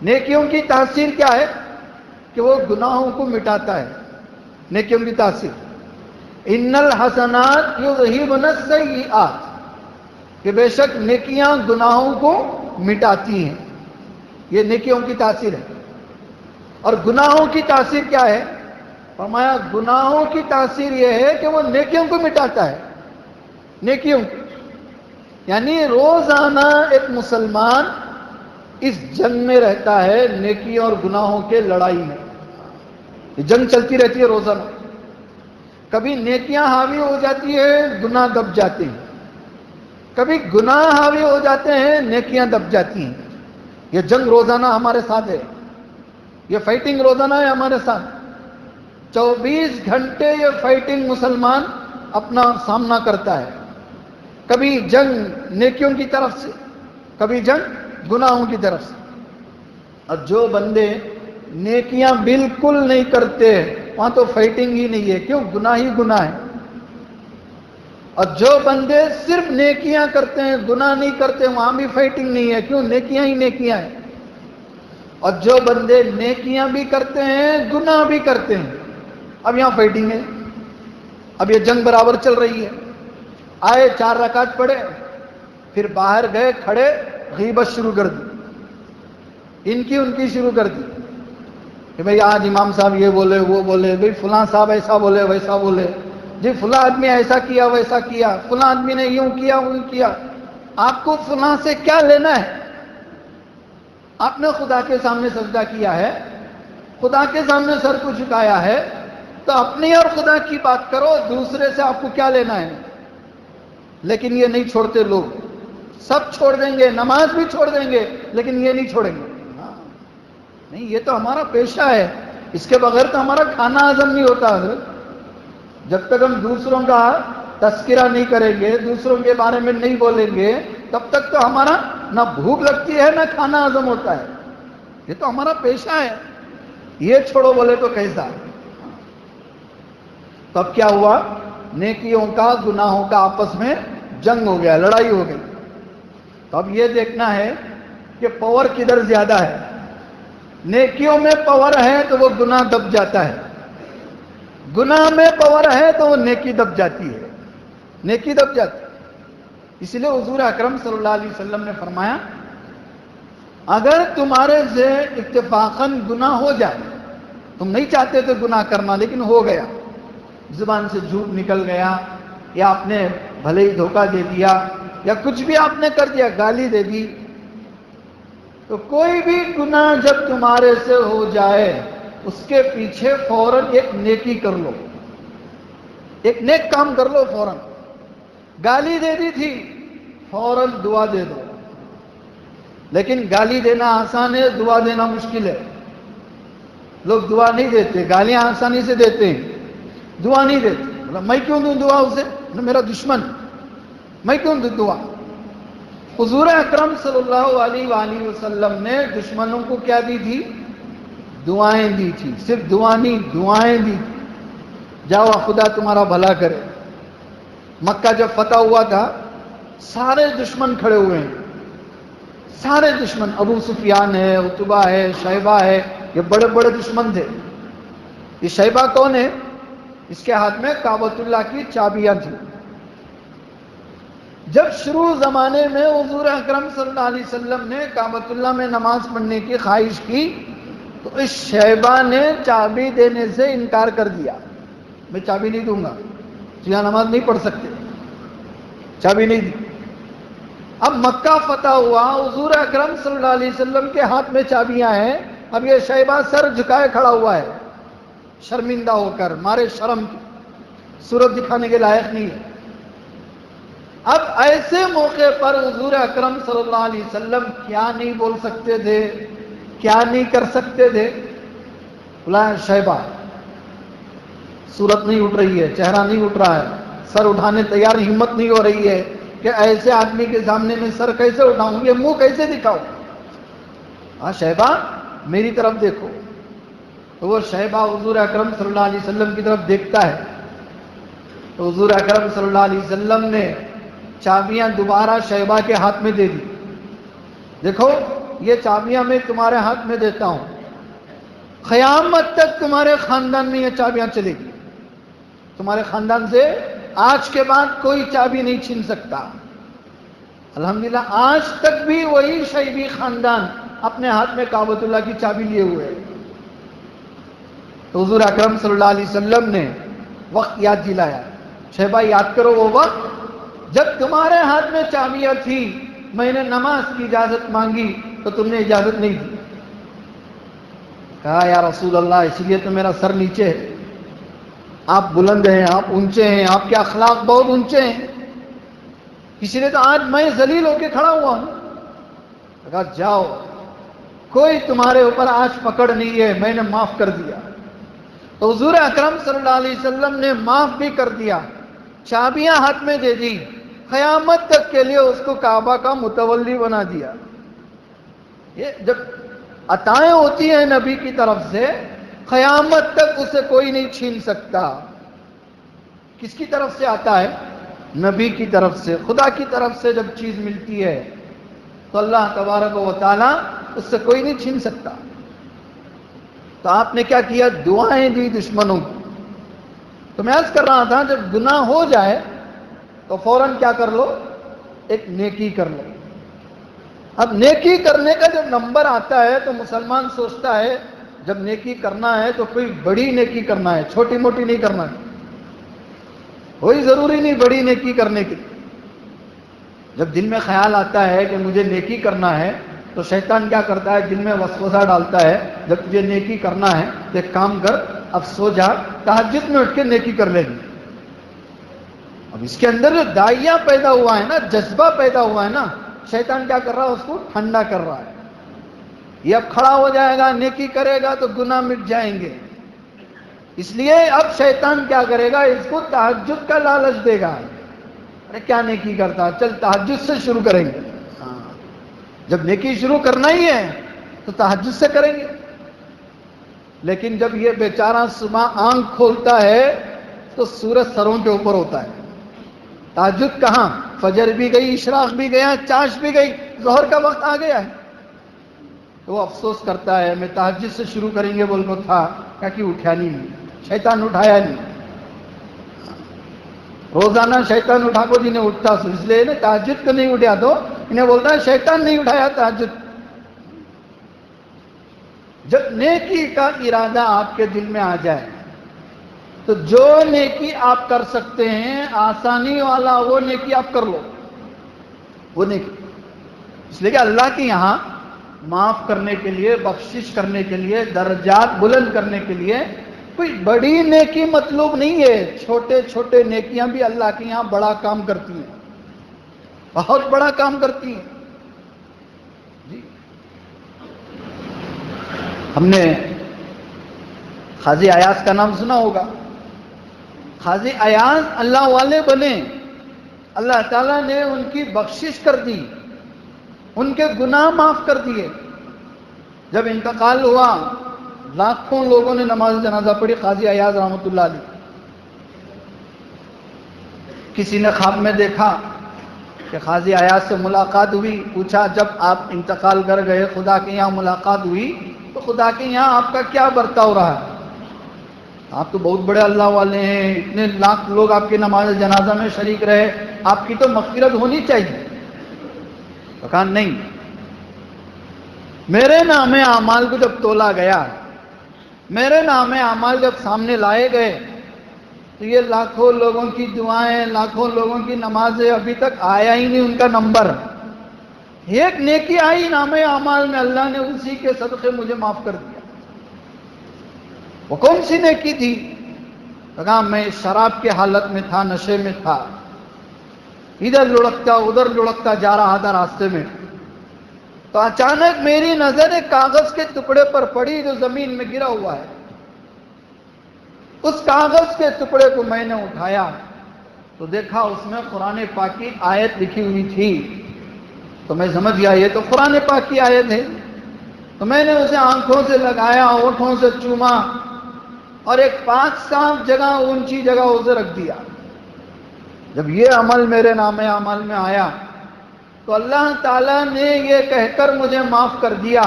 نیکیوں کی تاثیر کیا ہے؟ کہ وہ گناہوں کو مٹاتا ہے. نیکیوں کی تاثیر ان الحسنات یذہبن السیئات، کہ بے شک نیکیاں گناہوں کو مٹاتی ہیں. یہ نیکیوں کی تاثیر ہے. اور گناہوں کی تاثیر کیا ہے؟ فرمایا گناہوں کی تاثیر یہ ہے کہ وہ نیکیوں کو مٹاتا ہے. نیکیوں کو، یعنی روزانہ ایک مسلمان اس جنگ میں رہتا ہے، نیکیوں اور گناہوں کے لڑائی میں. یہ جنگ چلتی رہتی ہے روزانہ. کبھی نیکیاں حاوی ہو جاتی ہے، گناہ دب جاتے ہیں. کبھی گناہ حاوی ہو جاتے ہیں، نیکیاں دب جاتی ہیں. یہ جنگ روزانہ ہمارے ساتھ ہے، یہ فائٹنگ روزانہ ہے ہمارے ساتھ. 24 گھنٹے یہ فائٹنگ مسلمان اپنا سامنا کرتا ہے. کبھی جنگ نیکیوں کی طرف سے، کبھی جنگ گناہوں کی طرف سے. اور جو بندے نیکیاں بالکل نہیں کرتے وہاں تو فائٹنگ ہی نہیں ہے، کیوں؟ گناہ ہی گناہ ہے. اور جو بندے صرف نیکیاں کرتے ہیں گناہ نہیں کرتے وہاں بھی فائٹنگ نہیں ہے، کیوں؟ نیکیاں ہی نیکیاں ہیں. اور جو بندے نیکیاں بھی کرتے ہیں گناہ بھی کرتے ہیں، اب یہاں فائٹنگ ہے. اب یہ جنگ برابر چل رہی ہے. آئے 4 رکعت پڑھے، پھر باہر گئے کھڑے غیبت شروع کر دی، ان کی شروع کر دی کہ بھئی آج امام صاحب یہ بولے وہ بولے، بھئی فلاں صاحب ایسا بولے ویسا بولے، جی فلاں آدمی ایسا کیا ویسا کیا، فلاں آدمی نے یوں کیا وہ کیا. آپ کو فلاں سے کیا لینا ہے؟ آپ نے خدا کے سامنے سجدہ کیا ہے، خدا کے سامنے سر کو جھکایا ہے، تو اپنی اور خدا کی بات کرو، دوسرے سے آپ کو کیا لینا ہے؟ لیکن یہ نہیں چھوڑتے لوگ. سب چھوڑ دیں گے، نماز بھی چھوڑ دیں گے، لیکن یہ نہیں چھوڑیں گے. نہیں، یہ تو ہمارا پیشہ ہے، اس کے بغیر تو ہمارا کھانا ہضم نہیں ہوتا حضرت. جب تک ہم دوسروں کا تذکرہ نہیں کریں گے، دوسروں کے بارے میں نہیں بولیں گے، تب تک تو ہمارا نہ بھوک لگتی ہے نہ کھانا ہضم ہوتا ہے. یہ تو ہمارا پیشہ ہے، یہ چھوڑو بولے تو کیسا؟ تب کیا ہوا؟ نیکیوں کا گناہوں کا آپس میں جنگ ہو گیا، لڑائی ہو گئی. تو اب یہ دیکھنا ہے کہ پاور کدھر زیادہ ہے. نیکیوں میں پاور ہے تو وہ گناہ دب جاتا ہے، گناہ میں پاور ہے تو وہ نیکی دب جاتی ہے، نیکی دب جاتی ہے. اس لیے حضور اکرم صلی اللہ علیہ وسلم نے فرمایا اگر تمہارے سے اتفاقاً گناہ ہو جائے تم نہیں چاہتے تھے گناہ کرنا لیکن ہو گیا، زبان سے جھوٹ نکل گیا، یا آپ نے بھلے ہی دھوکہ دے دیا، یا کچھ بھی آپ نے کر دیا، گالی دے دی. تو کوئی بھی گناہ جب تمہارے سے ہو جائے اس کے پیچھے فوراً ایک نیکی کر لو، ایک نیک کام کر لو. فوراً گالی دے دی تھی، فوراً دعا دے دو. لیکن گالی دینا آسان ہے، دعا دینا مشکل ہے. لوگ دعا نہیں دیتے، گالیاں آسانی سے دیتے ہیں، دعا نہیں دیتے. میں کیوں دوں دعا اسے؟ میرا دشمن، میں کیوں دوں دعا؟ حضور اکرم صلی اللہ علیہ وآلہ وسلم نے دشمنوں کو کیا دی تھی؟ دعائیں دی تھی. صرف دعا نہیں، دعائیں دی تھی. جاؤ خدا تمہارا بھلا کرے. مکہ جب فتح ہوا تھا سارے دشمن کھڑے ہوئے ہیں، سارے دشمن. ابو سفیان ہے، عتبہ ہے، شیبہ ہے، یہ بڑے بڑے دشمن تھے. یہ شیبہ کون ہے؟ اس کے ہاتھ میں کعبۃ اللہ کی چابیاں تھیں. جب شروع زمانے میں حضور اکرم صلی اللہ علیہ وسلم نے کعبۃ اللہ میں نماز پڑھنے کی خواہش کی تو اس شیبہ نے چابی دینے سے انکار کر دیا. میں چابی نہیں دوں گا، یہاں نماز نہیں پڑھ سکتے، چابی نہیں دی. اب مکہ فتح ہوا، حضور اکرم صلی اللہ علیہ وسلم کے ہاتھ میں چابیاں ہیں. اب یہ شیبہ سر جھکائے کھڑا ہوا ہے، شرمندہ ہو کر، مارے شرم کی، صورت دکھانے کے لائق نہیں ہے. اب ایسے موقع پر حضور اکرم صلی اللہ علیہ وسلم کیا نہیں بول سکتے تھے، کیا نہیں کر سکتے تھے؟ بلایا شیبہ، صورت نہیں اٹھ رہی ہے، چہرہ نہیں اٹھ رہا ہے، سر اٹھانے تیار، ہمت نہیں ہو رہی ہے کہ ایسے آدمی کے سامنے میں سر کیسے اٹھاؤں، یہ منہ کیسے دکھاؤں؟ ہاں شیبہ میری طرف دیکھو. تو وہ شیبہ حضور اکرم صلی اللہ علیہ وسلم کی طرف دیکھتا ہے. تو حضور اکرم صلی اللہ علیہ وسلم نے چابیاں دوبارہ شیبہ کے ہاتھ میں دے دی. دیکھو یہ چابیاں میں تمہارے ہاتھ میں دیتا ہوں، قیامت تک تمہارے خاندان میں یہ چابیاں چلے گی. تمہارے خاندان سے آج کے بعد کوئی چابی نہیں چھین سکتا. الحمدللہ آج تک بھی وہی شیبی خاندان اپنے ہاتھ میں کعبۃ اللہ کی چابی لیے ہوئے ہیں. تو حضور اکرم صلی اللہ علیہ وسلم نے وقت یاد دلایا، شیبہ یاد کرو وہ وقت جب تمہارے ہاتھ میں چابیاں تھی، میں نے نماز کی اجازت مانگی تو تم نے اجازت نہیں دی. کہا یا رسول اللہ اس لیے تو میرا سر نیچے ہے، آپ بلند ہیں، آپ اونچے ہیں، آپ کے اخلاق بہت اونچے ہیں، اسی لیے تو آج میں ذلیل ہو کے کھڑا ہوا ہوں. کہا جاؤ، کوئی تمہارے اوپر آج پکڑ نہیں ہے، میں نے معاف کر دیا. تو حضور اکرم صلی اللہ علیہ وسلم نے معاف بھی کر دیا، چابیاں ہاتھ میں دے دی، قیامت تک کے لیے اس کو کعبہ کا متولی بنا دیا. یہ جب عطائیں ہوتی ہیں نبی کی طرف سے، قیامت تک اسے کوئی نہیں چھین سکتا. کس کی طرف سے آتا ہے؟ نبی کی طرف سے. خدا کی طرف سے جب چیز ملتی ہے تو اللہ تبارک و تعالی اس سے کوئی نہیں چھین سکتا. تو آپ نے کیا کیا؟ دعائیں دی دشمنوں کو. تو میں عرض کر رہا تھا جب گناہ ہو جائے تو فوراً کیا کر لو؟ ایک نیکی کر لو. اب نیکی کرنے کا جب نمبر آتا ہے تو مسلمان سوچتا ہے جب نیکی کرنا ہے تو کوئی بڑی نیکی کرنا ہے، چھوٹی موٹی نہیں کرنا ہے. کوئی ضروری نہیں بڑی نیکی کرنے کی. جب دل میں خیال آتا ہے کہ مجھے نیکی کرنا ہے تو شیطان کیا کرتا ہے؟ دل میں وسوسہ ڈالتا ہے جب تجھے نیکی کرنا ہے تو ایک کام کر، اب سو جا، تہجد میں اٹھ کے نیکی کر لے گی. اب اس کے اندر جو دائیا پیدا ہوا ہے نا، جذبہ پیدا ہوا ہے نا، شیطان کیا کر رہا ہے؟ اس کو ٹھنڈا کر رہا ہے. یہ اب کھڑا ہو جائے گا، نیکی کرے گا تو گناہ مٹ جائیں گے. اس لیے اب شیطان کیا کرے گا؟ اس کو تہجد کا لالچ دے گا. ارے کیا نیکی کرتا، چل تہجد سے شروع کریں گے. جب نیکی شروع کرنا ہی ہے تو تہجد سے کریں گے. لیکن جب یہ بیچارہ صبح آنکھ کھولتا ہے تو سورج سروں کے اوپر ہوتا ہے. تہجد کہاں؟ فجر بھی گئی، اشراق بھی گیا، چاش بھی گئی، ظہر کا وقت آ گیا ہے. تو وہ افسوس کرتا ہے میں تہجد سے شروع کریں گے بول کو تھا کہ اٹھا نہیں، شیطان اٹھایا نہیں. روزانہ شیطان اٹھا کو جنہیں اٹھتا سو، اس لیے تہجد کو نہیں اٹھا تو انہیں بولتا ہے شیطان نہیں اٹھایا تہجد. جب نیکی کا ارادہ آپ کے دل میں آ جائے تو جو نیکی آپ کر سکتے ہیں آسانی والا وہ نیکی آپ کر لو، وہ نیکی، اس لیے کہ اللہ کے یہاں معاف کرنے کے لیے، بخشش کرنے کے لیے، درجات بلند کرنے کے لیے کوئی بڑی نیکی مطلوب نہیں ہے، چھوٹے چھوٹے نیکیاں بھی اللہ کے یہاں بڑا کام کرتی ہیں، بہت بڑا کام کرتی ہیں جی۔ ہم نے قاضی ایاز کا نام سنا ہوگا۔ قاضی ایاز اللہ والے بنے، اللہ تعالیٰ نے ان کی بخشش کر دی، ان کے گناہ معاف کر دیے۔ جب انتقال ہوا لاکھوں لوگوں نے نماز جنازہ پڑھی قاضی ایاز رحمۃ اللہ علیہ۔ کسی نے خواب میں دیکھا کہ قاضی ایاز سے ملاقات ہوئی، پوچھا جب آپ انتقال کر گئے خدا کے یہاں ملاقات ہوئی تو خدا کے یہاں آپ کا کیا برتاؤ رہا ہے؟ آپ تو بہت بڑے اللہ والے ہیں، اتنے لاکھ لوگ آپ کی نماز جنازہ میں شریک رہے، آپ کی تو مغفرت ہونی چاہیے۔ تو کہا نہیں، میرے نام اعمال کو جب تولا گیا، میرے نام اعمال جب سامنے لائے گئے تو یہ لاکھوں لوگوں کی دعائیں، لاکھوں لوگوں کی نمازیں، ابھی تک آیا ہی نہیں ان کا نمبر۔ ایک نیکی آئی نام اعمال میں، اللہ نے اسی کے صدقے مجھے معاف کر دیا۔ وہ کون سی نیکی تھی؟ کہا میں شراب کی حالت میں تھا، نشے میں تھا، ادھر لڑکتا ادھر لڑکتا جا رہا تھا راستے میں، تو اچانک میری نظر ایک کاغذ کے ٹکڑے پر پڑی جو زمین میں گرا ہوا ہے۔ اس کاغذ کے ٹکڑے کو میں نے اٹھایا تو دیکھا اس میں قرآن پاک کی آیت لکھی ہوئی تھی، تو میں سمجھ گیا یہ تو قرآن پاک کی آیت ہے، تو میں نے اسے آنکھوں سے لگایا، ہونٹوں سے چوما اور ایک پاک صاف جگہ، اونچی جگہ اسے رکھ دیا۔ جب یہ عمل میرے نام اعمال میں آیا تو اللہ تعالیٰ نے یہ کہہ کر مجھے معاف کر دیا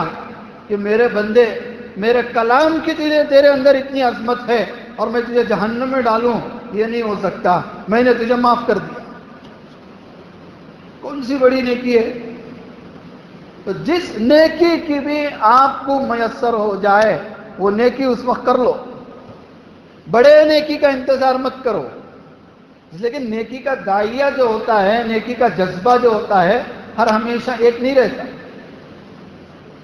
کہ میرے بندے، میرے کلام کی تیرے اندر اتنی عظمت ہے اور میں تجھے جہنم میں ڈالوں یہ نہیں ہو سکتا، میں نے تجھے معاف کر دیا۔ کون سی بڑی نیکی ہے؟ تو جس نیکی کی بھی آپ کو میسر ہو جائے وہ نیکی اس وقت کر لو، بڑے نیکی کا انتظار مت کرو، لیکن نیکی کا داعیہ جو ہوتا ہے، نیکی کا جذبہ جو ہوتا ہے ہر ہمیشہ ایک نہیں رہتا۔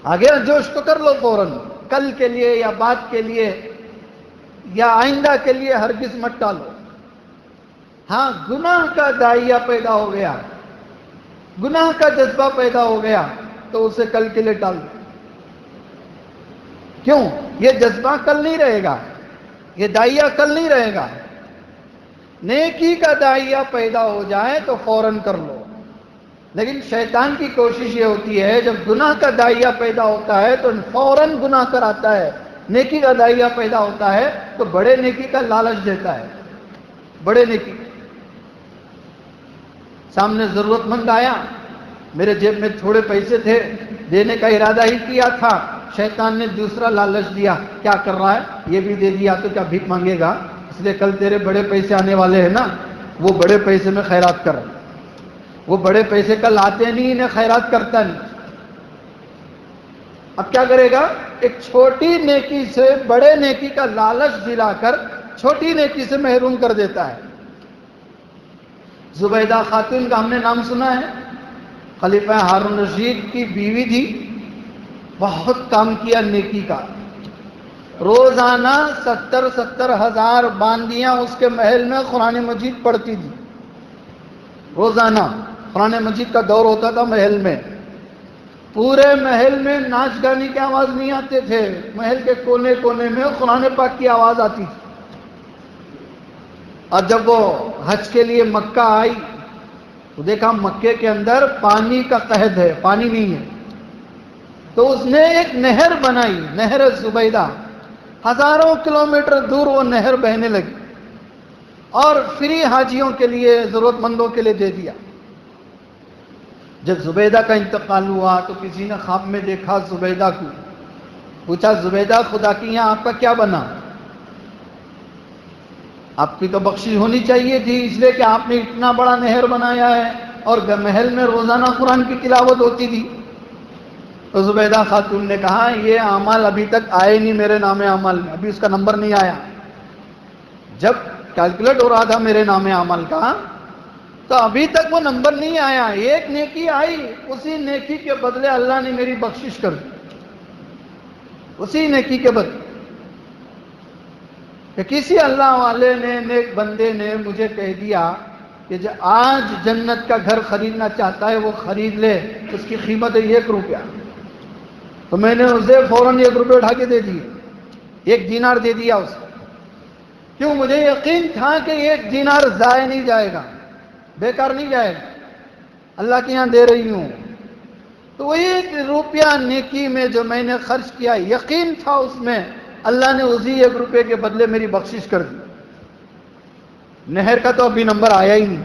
آگے جوش تو کر لو فوراً، کل کے لیے یا بعد کے لیے یا آئندہ کے لیے ہرگز مت ٹالو۔ ہاں گناہ کا داعیہ پیدا ہو گیا، گناہ کا جذبہ پیدا ہو گیا تو اسے کل کے لیے ٹال دو۔ کیوں؟ یہ جذبہ کل نہیں رہے گا، یہ داعیہ کل نہیں رہے گا۔ نیکی کا داعیہ پیدا ہو جائے تو فوراً کر لو، لیکن شیطان کی کوشش یہ ہوتی ہے جب گناہ کا داعیہ پیدا ہوتا ہے تو فوراً گناہ کراتا ہے، نیکی کا داعیہ پیدا ہوتا ہے تو بڑے نیکی کا لالچ دیتا ہے، بڑے نیکی۔ سامنے ضرورت مند آیا، میرے جیب میں تھوڑے پیسے تھے، دینے کا ارادہ ہی کیا تھا، شیطان نے دوسرا لالچ دیا، کیا کر رہا ہے یہ بھی دے دیا تو کیا بھیک مانگے گا، اس لیے کل تیرے بڑے پیسے آنے والے ہیں نا، وہ بڑے پیسے میں خیرات کر۔ وہ بڑے پیسے کل آتے نہیں، انہیں خیرات کرتا نہیں۔ اب کیا کرے گا؟ ایک چھوٹی نیکی سے بڑے نیکی کا لالچ دلا کر چھوٹی نیکی سے محروم کر دیتا ہے۔ زبیدہ خاتون کا ہم نے نام سنا ہے، خلیفہ ہارون رشید کی بیوی تھی، بہت کام کیا نیکی کا، روزانہ 70 ہزار باندیاں اس کے محل میں قرآن مجید پڑھتی تھی، روزانہ قرآن مجید کا دور ہوتا تھا محل میں، پورے محل میں ناچ گانے کی آواز نہیں آتے تھے، محل کے کونے کونے میں قرآن پاک کی آواز آتی تھی۔ اور جب وہ حج کے لیے مکہ آئی تو دیکھا مکے کے اندر پانی کا قحط ہے، پانی نہیں ہے، تو اس نے ایک نہر بنائی، نہر زبیدہ، ہزاروں کلومیٹر دور وہ نہر بہنے لگی اور فری حاجیوں کے لیے، ضرورت مندوں کے لیے دے دیا۔ جب زبیدہ کا انتقال ہوا تو کسی نے خواب میں دیکھا زبیدہ کو، پوچھا زبیدہ خدا کی یہاں آپ کا کیا بنا؟ آپ کی تو بخشش ہونی چاہیے تھی، اس لیے کہ آپ نے اتنا بڑا نہر بنایا ہے اور محل میں روزانہ قرآن کی تلاوت ہوتی تھی۔ تو زبیدہ خاتون نے کہا یہ اعمال ابھی تک آئے نہیں میرے نام اعمال میں، ابھی اس کا نمبر نہیں آیا۔ جب کیلکولیٹ ہو رہا تھا میرے نام اعمال کا تو ابھی تک وہ نمبر نہیں آیا، ایک نیکی آئی، اسی نیکی کے بدلے اللہ نے میری بخشش کر دی، اسی نیکی کے بدلے کہ کسی اللہ والے نے، نیک بندے نے مجھے کہہ دیا کہ جو آج جنت کا گھر خریدنا چاہتا ہے وہ خرید لے، اس کی قیمت ہے 1 روپیہ، تو میں نے اسے فوراً 1 روپیہ اٹھا کے دے دیے، 1 دینار دے دیا اسے، کیوں؟ مجھے یقین تھا کہ 1 دینار ضائع نہیں جائے گا، بیکار نہیں جائے گا، اللہ کے یہاں دے رہی ہوں۔ تو وہ 1 روپیہ نیکی میں جو میں نے خرچ کیا، یقین تھا اس میں اللہ نے اسی 1 روپے کے بدلے میری بخشش کر دی۔ نہر کا تو ابھی نمبر آیا ہی نہیں۔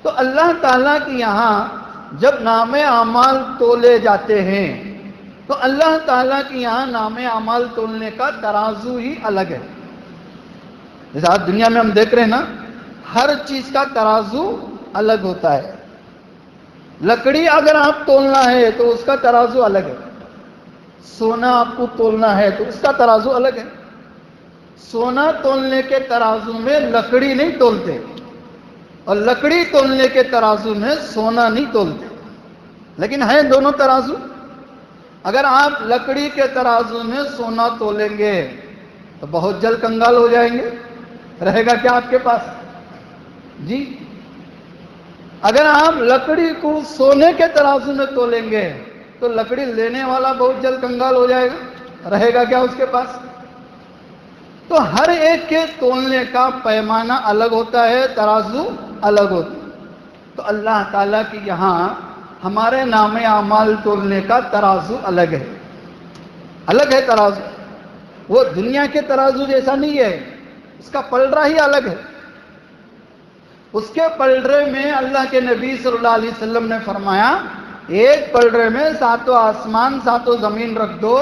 تو اللہ تعالیٰ کے یہاں جب نام اعمال تولے جاتے ہیں تو اللہ تعالیٰ کے یہاں نام اعمال تولنے کا ترازو ہی الگ ہے۔ جیسے آج دنیا میں ہم دیکھ رہے ہیں نا، ہر چیز کا ترازو الگ ہوتا ہے۔ لکڑی اگر آپ تولنا ہے تو اس کا ترازو الگ ہے، سونا آپ کو تولنا ہے تو اس کا ترازو الگ ہے۔ سونا تولنے کے ترازو میں لکڑی نہیں تولتے، اور لکڑی تولنے کے ترازو میں سونا نہیں تولتے، لیکن ہیں دونوں ترازو۔ اگر آپ لکڑی کے ترازو میں سونا تولیں گے تو بہت جلد کنگال ہو جائیں گے، رہے گا کیا آپ کے پاس؟ جی، اگر آپ لکڑی کو سونے کے ترازو میں تولیں گے تو لکڑی لینے والا بہت جلد کنگال ہو جائے گا، رہے گا کیا اس کے پاس؟ تو ہر ایک کے تولنے کا پیمانہ الگ ہوتا ہے، ترازو الگ ہوتا ہے۔ تو اللہ تعالیٰ کی یہاں ہمارے نام اعمال تولنے کا ترازو الگ ہے، الگ ہے ترازو۔ وہ دنیا کے ترازو جیسا نہیں ہے، اس کا پلڑا ہی الگ ہے۔ اس کے پلڑے میں اللہ کے نبی صلی اللہ علیہ وسلم نے فرمایا، ایک پلڑے میں 7 آسمان 7 زمین رکھ دو،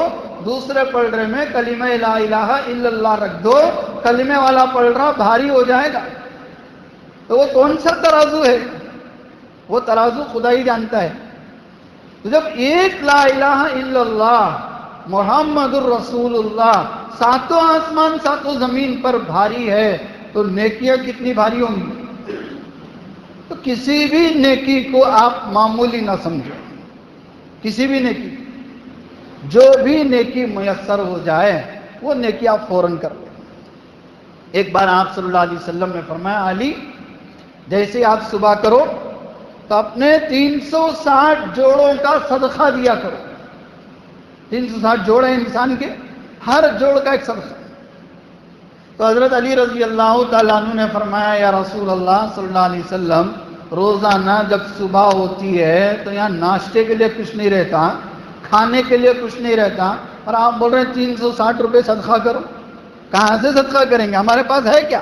دوسرے پلڑے میں کلمہ لا الہ الا اللہ رکھ دو، کلمے والا پلڑا بھاری ہو جائے گا۔ تو وہ کون سا ترازو ہے؟ وہ ترازو خدا ہی جانتا ہے۔ تو جب ایک لا الہ الا اللہ محمد الرسول اللہ 7 آسمان 7 زمین پر بھاری ہے تو نیکیاں کتنی بھاری ہوں گی؟ تو کسی بھی نیکی کو آپ معمولی نہ سمجھو، کسی بھی نیکی، جو بھی نیکی میسر ہو جائے وہ نیکی آپ فوراً کر لیں۔ ایک بار آپ صلی اللہ علیہ وسلم نے فرمایا، علی جیسے آپ صبح کرو تو اپنے 360 جوڑوں کا صدقہ دیا کرو۔ 360 جوڑ ہیں انسان کے، ہر جوڑ کا ایک صدقہ۔ تو حضرت علی رضی اللہ تعالیٰ عنہ نے فرمایا، یا رسول اللہ صلی اللہ علیہ وسلم، روزانہ جب صبح ہوتی ہے تو یہاں ناشتے کے لیے کچھ نہیں رہتا، کھانے کے لیے کچھ نہیں رہتا، اور آپ بول رہے ہیں 360 روپے صدقہ کرو۔ کہاں سے صدقہ کریں گے؟ ہمارے پاس ہے کیا؟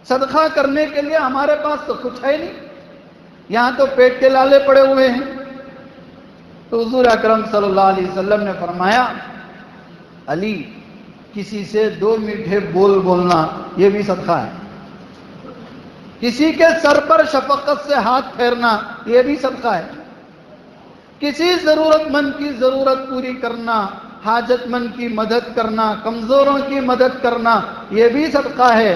صدقہ کرنے کے لیے ہمارے پاس تو کچھ ہے نہیں، یہاں تو پیٹ کے لالے پڑے ہوئے ہیں۔ تو حضور اکرم صلی اللہ علیہ وسلم نے فرمایا، علی کسی سے 2 میٹھے بول بولنا یہ بھی صدقہ ہے، کسی کے سر پر شفقت سے ہاتھ پھیرنا یہ بھی صدقہ ہے، کسی ضرورت مند کی ضرورت پوری کرنا، حاجت مند کی مدد کرنا، کمزوروں کی مدد کرنا یہ بھی صدقہ ہے۔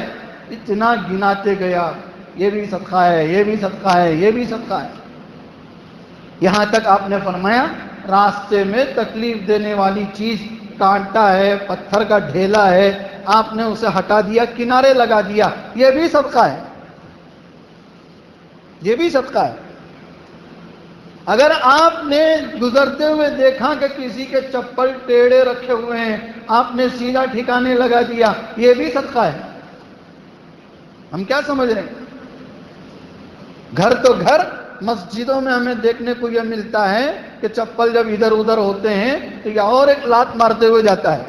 اتنا گناتے گیا، یہ بھی صدقہ ہے، یہ بھی صدقہ ہے، یہ بھی صدقہ ہے، یہاں تک آپ نے فرمایا راستے میں تکلیف دینے والی چیز، کانٹا ہے، پتھر کا ڈھیلا ہے، آپ نے اسے ہٹا دیا، کنارے لگا دیا، یہ بھی صدقہ ہے، یہ بھی صدقہ ہے۔ اگر آپ نے گزرتے ہوئے دیکھا کہ کسی کے چپل ٹیڑھے رکھے ہوئے ہیں، آپ نے سیدھا ٹھکانے لگا دیا، یہ بھی صدقہ ہے۔ ہم کیا سمجھ رہے ہیں؟ گھر تو گھر، مسجدوں میں ہمیں دیکھنے کو یہ ملتا ہے کہ چپل جب ادھر ادھر ہوتے ہیں تو یہ اور ایک لات مارتے ہوئے جاتا ہے،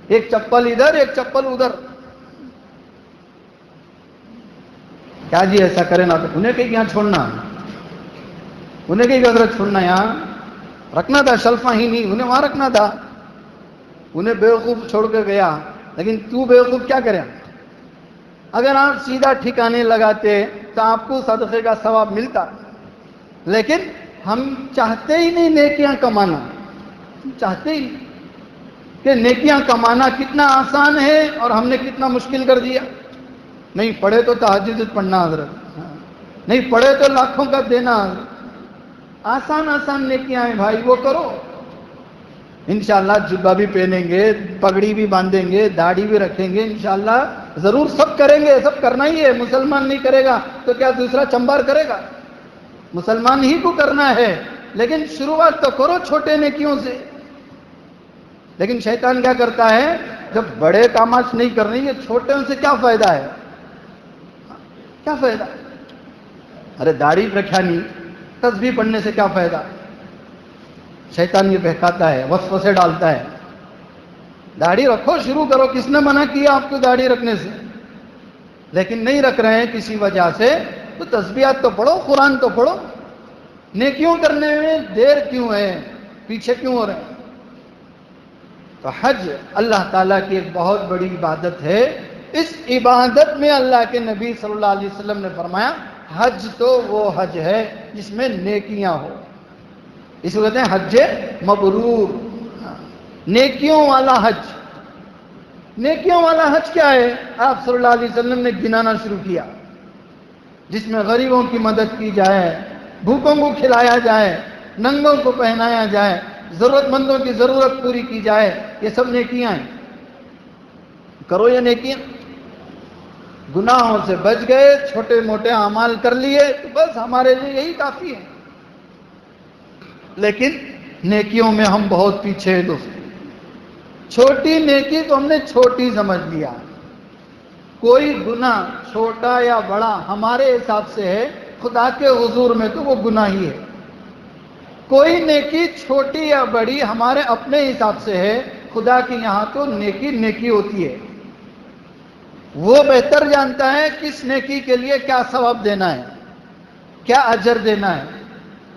ایک چپل ادھر ایک چپل ادھر۔ کیا جی ایسا کرے نا، تو انہیں کہیں یہاں چھوڑنا، انہیں کہیں حضرت چھوڑنا، یہاں رکھنا تھا، شلفہ ہی نہیں انہیں وہاں رکھنا تھا، انہیں بیوقوف چھوڑ کے گیا، لیکن تو بیوقوف کیا کرے؟ اگر آپ سیدھا ٹھکانے لگاتے تو آپ کو صدقے کا ثواب ملتا، لیکن ہم چاہتے ہی نہیں نیکیاں کمانا، ہم چاہتے ہی نہیں کہ نیکیاں کمانا کتنا آسان ہے اور ہم نے کتنا مشکل کر دیا۔ نہیں پڑھے تو تہجد پڑھنا حضرت، نہیں پڑھے تو لاکھوں کا دینا حضرت، آسان آسان نیکیاں ہیں بھائی، وہ کرو۔ انشاءاللہ جبہ بھی پہنیں گے، پگڑی بھی باندھیں گے، داڑھی بھی رکھیں گے، انشاءاللہ ضرور سب کریں گے، سب کرنا ہی ہے۔ مسلمان نہیں کرے گا تو کیا دوسرا چمبار کرے گا؟ مسلمان ہی کو کرنا ہے، لیکن شروعات تو کرو چھوٹے نیکیوں سے۔ لیکن شیطان کیا کرتا ہے، جب بڑے کامات نہیں کرنے، یہ چھوٹے ان سے کیا فائدہ ہے؟ کیا فائدہ؟ ارے داڑھی رکھا نہیں، تسبیح پڑھنے سے کیا فائدہ؟ شیطان یہ بہکاتا ہے، وسوسے ڈالتا ہے۔ داڑھی رکھو، شروع کرو، کس نے منع کیا آپ کو داڑھی رکھنے سے؟ لیکن نہیں رکھ رہے ہیں کسی وجہ سے، تو تسبیحات تو پڑھو، قرآن تو پڑھو۔ نیکیوں کرنے میں دیر کیوں ہے، پیچھے کیوں ہو رہے ہیں؟ تو حج اللہ تعالیٰ کی ایک بہت بڑی عبادت ہے۔ اس عبادت میں اللہ کے نبی صلی اللہ علیہ وسلم نے فرمایا حج تو وہ حج ہے جس میں نیکیاں ہو، اس کو کہتے ہیں حج مبرور، نیکیوں والا حج۔ نیکیوں والا حج کیا ہے؟ آپ صلی اللہ علیہ وسلم نے گنانا شروع کیا، جس میں غریبوں کی مدد کی جائے، بھوکوں کو کھلایا جائے، ننگوں کو پہنایا جائے، ضرورت مندوں کی ضرورت پوری کی جائے، یہ سب نیکیاں ہیں۔ کرو یہ نیکیاں، گناہوں سے بچ گئے، چھوٹے موٹے اعمال کر لیے تو بس ہمارے لیے یہی کافی ہے۔ لیکن نیکیوں میں ہم بہت پیچھے ہیں دوستو۔ چھوٹی نیکی کو ہم نے چھوٹی سمجھ لیا، کوئی گناہ چھوٹا یا بڑا ہمارے حساب سے ہے، خدا کے حضور میں تو وہ گناہ ہی ہے۔ کوئی نیکی چھوٹی یا بڑی ہمارے اپنے حساب سے ہے، خدا کی یہاں تو نیکی نیکی ہوتی ہے۔ وہ بہتر جانتا ہے کس نیکی کے لیے کیا ثواب دینا ہے، کیا اجر دینا ہے۔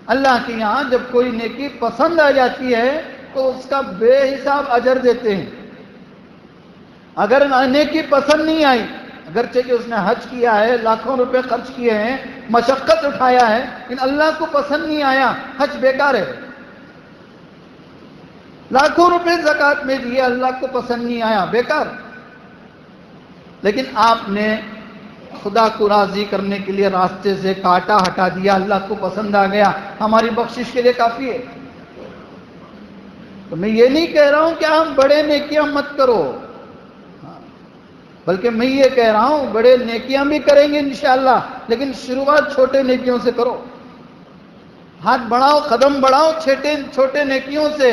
اللہ کے یہاں جب کوئی نیکی پسند آ جاتی ہے تو اس کا بے حساب اجر دیتے ہیں۔ اگر نیکی پسند نہیں آئی، اگرچہ کہ اس نے حج کیا ہے، لاکھوں روپے خرچ کیے ہیں، مشقت اٹھایا ہے، لیکن اللہ کو پسند نہیں آیا، حج بیکار ہے۔ لاکھوں روپے زکوٰۃ میں دیے، اللہ کو پسند نہیں آیا، بیکار۔ لیکن آپ نے خدا کو راضی کرنے کے لیے راستے سے کاٹا ہٹا دیا، اللہ کو پسند آ گیا، ہماری بخشش کے لیے کافی ہے۔ تو میں یہ نہیں کہہ رہا ہوں کہ ہم بڑے نیکیاں مت کرو، بلکہ میں یہ کہہ رہا ہوں بڑے نیکیاں بھی کریں گے انشاءاللہ، لیکن شروعات چھوٹے نیکیوں سے کرو۔ ہاتھ بڑھاؤ، قدم بڑھاؤ چھوٹے نیکیوں سے۔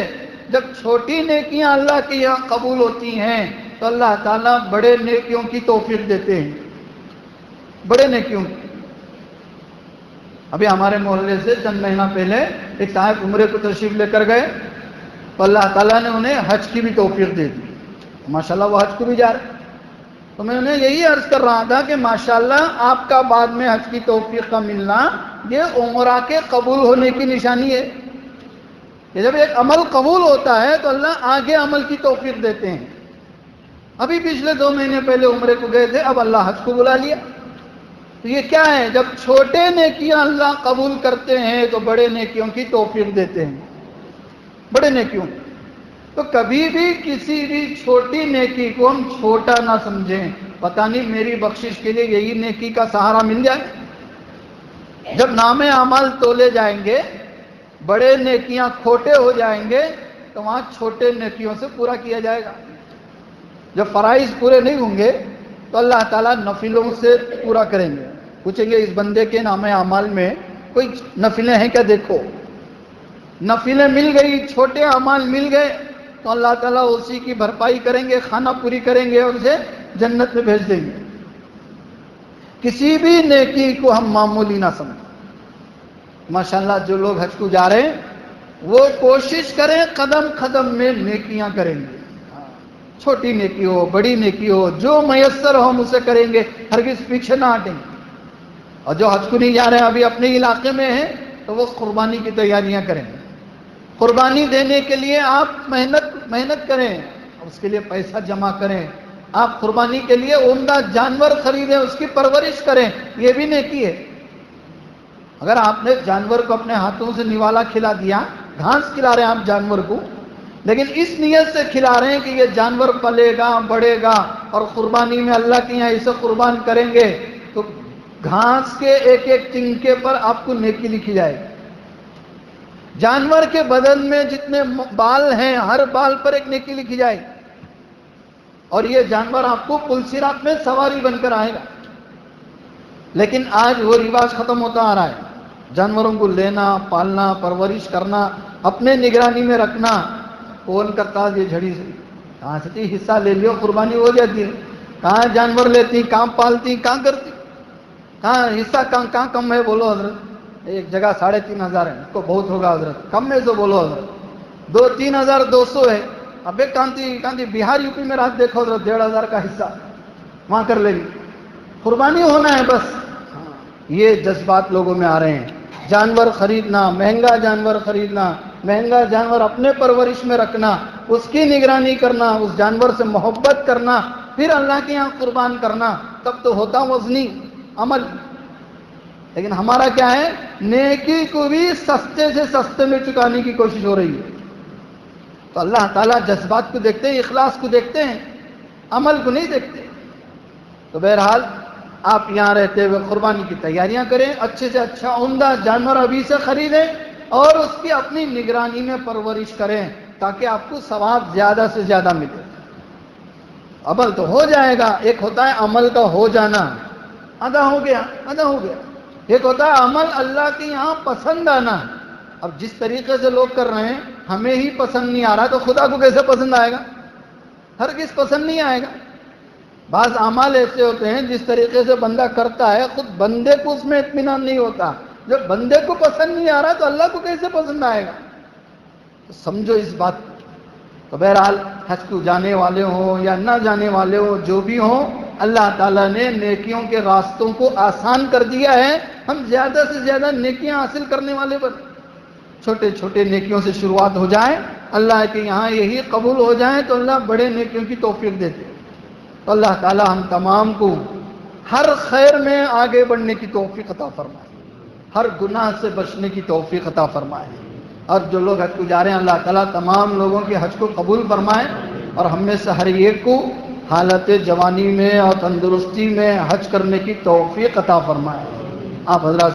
جب چھوٹی نیکیاں اللہ کے یہاں قبول ہوتی ہیں تو اللہ تعالیٰ بڑے نیکیوں کی توفیق دیتے ہیں، بڑے نیکیوں کی۔ ابھی ہمارے محلے سے چند مہینہ پہلے ایک صاحب عمرے کو تشریف لے کر گئے تو اللہ تعالیٰ نے انہیں حج کی بھی توفیق دے دی، ماشاءاللہ وہ حج کو بھی جا رہے۔ تو میں انہیں یہی عرض کر رہا تھا کہ ماشاءاللہ آپ کا بعد میں حج کی توفیق کا ملنا یہ عمرہ کے قبول ہونے کی نشانی ہے کہ جب ایک عمل قبول ہوتا ہے تو اللہ آگے عمل کی توفیق دیتے ہیں۔ ابھی پچھلے 2 مہینے پہلے عمرے کو گئے تھے، اب اللہ حج کو بلا لیا۔ تو یہ کیا ہے؟ جب چھوٹے نیکیاں اللہ قبول کرتے ہیں تو بڑے نیکیوں کی توفیق دیتے ہیں، بڑے نیکیوں۔ تو کبھی بھی کسی بھی چھوٹی نیکی کو ہم چھوٹا نہ سمجھیں، پتہ نہیں میری بخشش کے لیے یہی نیکی کا سہارا مل جائے۔ جب نام اعمال تولے جائیں گے، بڑے نیکیاں کھوٹے ہو جائیں گے تو وہاں چھوٹے نیکیوں سے پورا کیا جائے گا۔ جب فرائض پورے نہیں ہوں گے تو اللہ تعالیٰ نفلوں سے پورا کریں گے۔ پوچھیں گے اس بندے کے نام اعمال میں کوئی نفلیں ہیں کیا؟ دیکھو، نفلیں مل گئی، چھوٹے اعمال مل گئے تو اللہ تعالیٰ اسی کی بھرپائی کریں گے، کھانا پوری کریں گے اور اسے جنت میں بھیج دیں گے۔ کسی بھی نیکی کو ہم معمولی نہ سمجھیں۔ ماشاءاللہ جو لوگ حج کو جا رہے ہیں وہ کوشش کریں قدم قدم میں نیکیاں کریں گے، چھوٹی نیکی ہو بڑی نیکی ہو، جو میسر ہو ہم اسے کریں گے، ہرگز پیچھے نہ ہٹیں گے۔ اور جو حج کو نہیں جا رہے ہیں، ابھی اپنے علاقے میں ہیں، تو وہ قربانی کی تیاریاں کریں۔ قربانی دینے کے لیے آپ محنت کریں، اس کے لیے پیسہ جمع کریں، آپ قربانی کے لیے عمدہ جانور خریدیں، اس کی پرورش کریں، یہ بھی نیکی ہے۔ اگر آپ نے جانور کو اپنے ہاتھوں سے نوالا کھلا دیا، گھاس کھلا رہے ہیں آپ جانور کو، لیکن اس نیت سے کھلا رہے ہیں کہ یہ جانور پلے گا، بڑھے گا اور قربانی میں اللہ کے یہاں اسے قربان کریں گے، تو گھاس کے ایک ایک تنکے پر آپ کو نیکی لکھی جائے گی۔ جانور کے بدن میں جتنے بال ہیں ہر بال پر ایک نیکی لکھی جائے گی، اور یہ جانور آپ کو پل صراط میں سواری بن کر آئے گا۔ لیکن آج وہ رواج ختم ہوتا آ رہا ہے، جانوروں کو لینا، پالنا، پرورش کرنا، اپنے نگرانی میں رکھنا۔ کون کرتا یہ جھڑی سے کہاں سے تھی، حصہ لے لیو، قربانی ہو جاتی ہے، کہاں جانور لیتی، کہاں پالتی، کہاں کرتی، کہاں حصہ، کہاں کم ہے بولو حضرت، ایک جگہ 3,500 ہے، اس کو بہت ہوگا حضرت، کم میں تو بولو حضرت، 2,000-3,200 ہے، اب ایک کانتی بہار یو پی میں رات دیکھو حضرت 1,500 کا حصہ وہاں کر لے گی، قربانی ہونا ہے بس۔ یہ جذبات لوگوں میں آ رہے ہیں، جانور خریدنا، مہنگا جانور خریدنا، مہنگا جانور اپنے پرورش میں رکھنا، اس کی نگرانی کرنا، اس جانور سے محبت کرنا، پھر اللہ کے یہاں قربان کرنا، تب تو ہوتا وزنی عمل۔ لیکن ہمارا کیا ہے، نیکی کو بھی سستے سے سستے میں چکانے کی کوشش ہو رہی ہے۔ تو اللہ تعالیٰ جذبات کو دیکھتے ہیں، اخلاص کو دیکھتے ہیں، عمل کو نہیں دیکھتے۔ تو بہرحال آپ یہاں رہتے ہوئے قربانی کی تیاریاں کریں، اچھے سے اچھا عمدہ جانور ابھی سے خریدیں اور اس کی اپنی نگرانی میں پرورش کریں، تاکہ آپ کو ثواب زیادہ سے زیادہ ملے۔ عمل تو ہو جائے گا، ایک ہوتا ہے عمل کا ہو جانا، ادا ہو گیا، ادا ہو گیا، ایک ہوتا ہے عمل اللہ کے یہاں پسند آنا۔ اب جس طریقے سے لوگ کر رہے ہیں ہمیں ہی پسند نہیں آ رہا، تو خدا کو کیسے پسند آئے گا؟ ہرگز پسند نہیں آئے گا۔ بعض اعمال ایسے ہوتے ہیں جس طریقے سے بندہ کرتا ہے خود بندے کو اس میں اطمینان نہیں ہوتا، جب بندے کو پسند نہیں آ رہا تو اللہ کو کیسے پسند آئے گا؟ تو سمجھو اس بات کو۔ تو بہرحال حج کو جانے والے ہوں یا نہ جانے والے ہوں، جو بھی ہوں، اللہ تعالیٰ نے نیکیوں کے راستوں کو آسان کر دیا ہے، ہم زیادہ سے زیادہ نیکیاں حاصل کرنے والے بن، چھوٹے چھوٹے نیکیوں سے شروعات ہو جائیں، اللہ کے یہاں یہی قبول ہو جائیں تو اللہ بڑے نیکیوں کی توفیق دیتے ہیں۔ تو اللہ تعالیٰ ہم تمام کو ہر خیر میں آگے بڑھنے کی توفیق عطا فرمائے، ہر گناہ سے بچنے کی توفیق عطا فرمائے، اور جو لوگ حج کو جا رہے ہیں اللہ تعالیٰ تمام لوگوں کے حج کو قبول فرمائے، اور ہم میں سے ہر ایک کو حالت جوانی میں اور تندرستی میں حج کرنے کی توفیق عطا فرمائے۔ آپ حضرات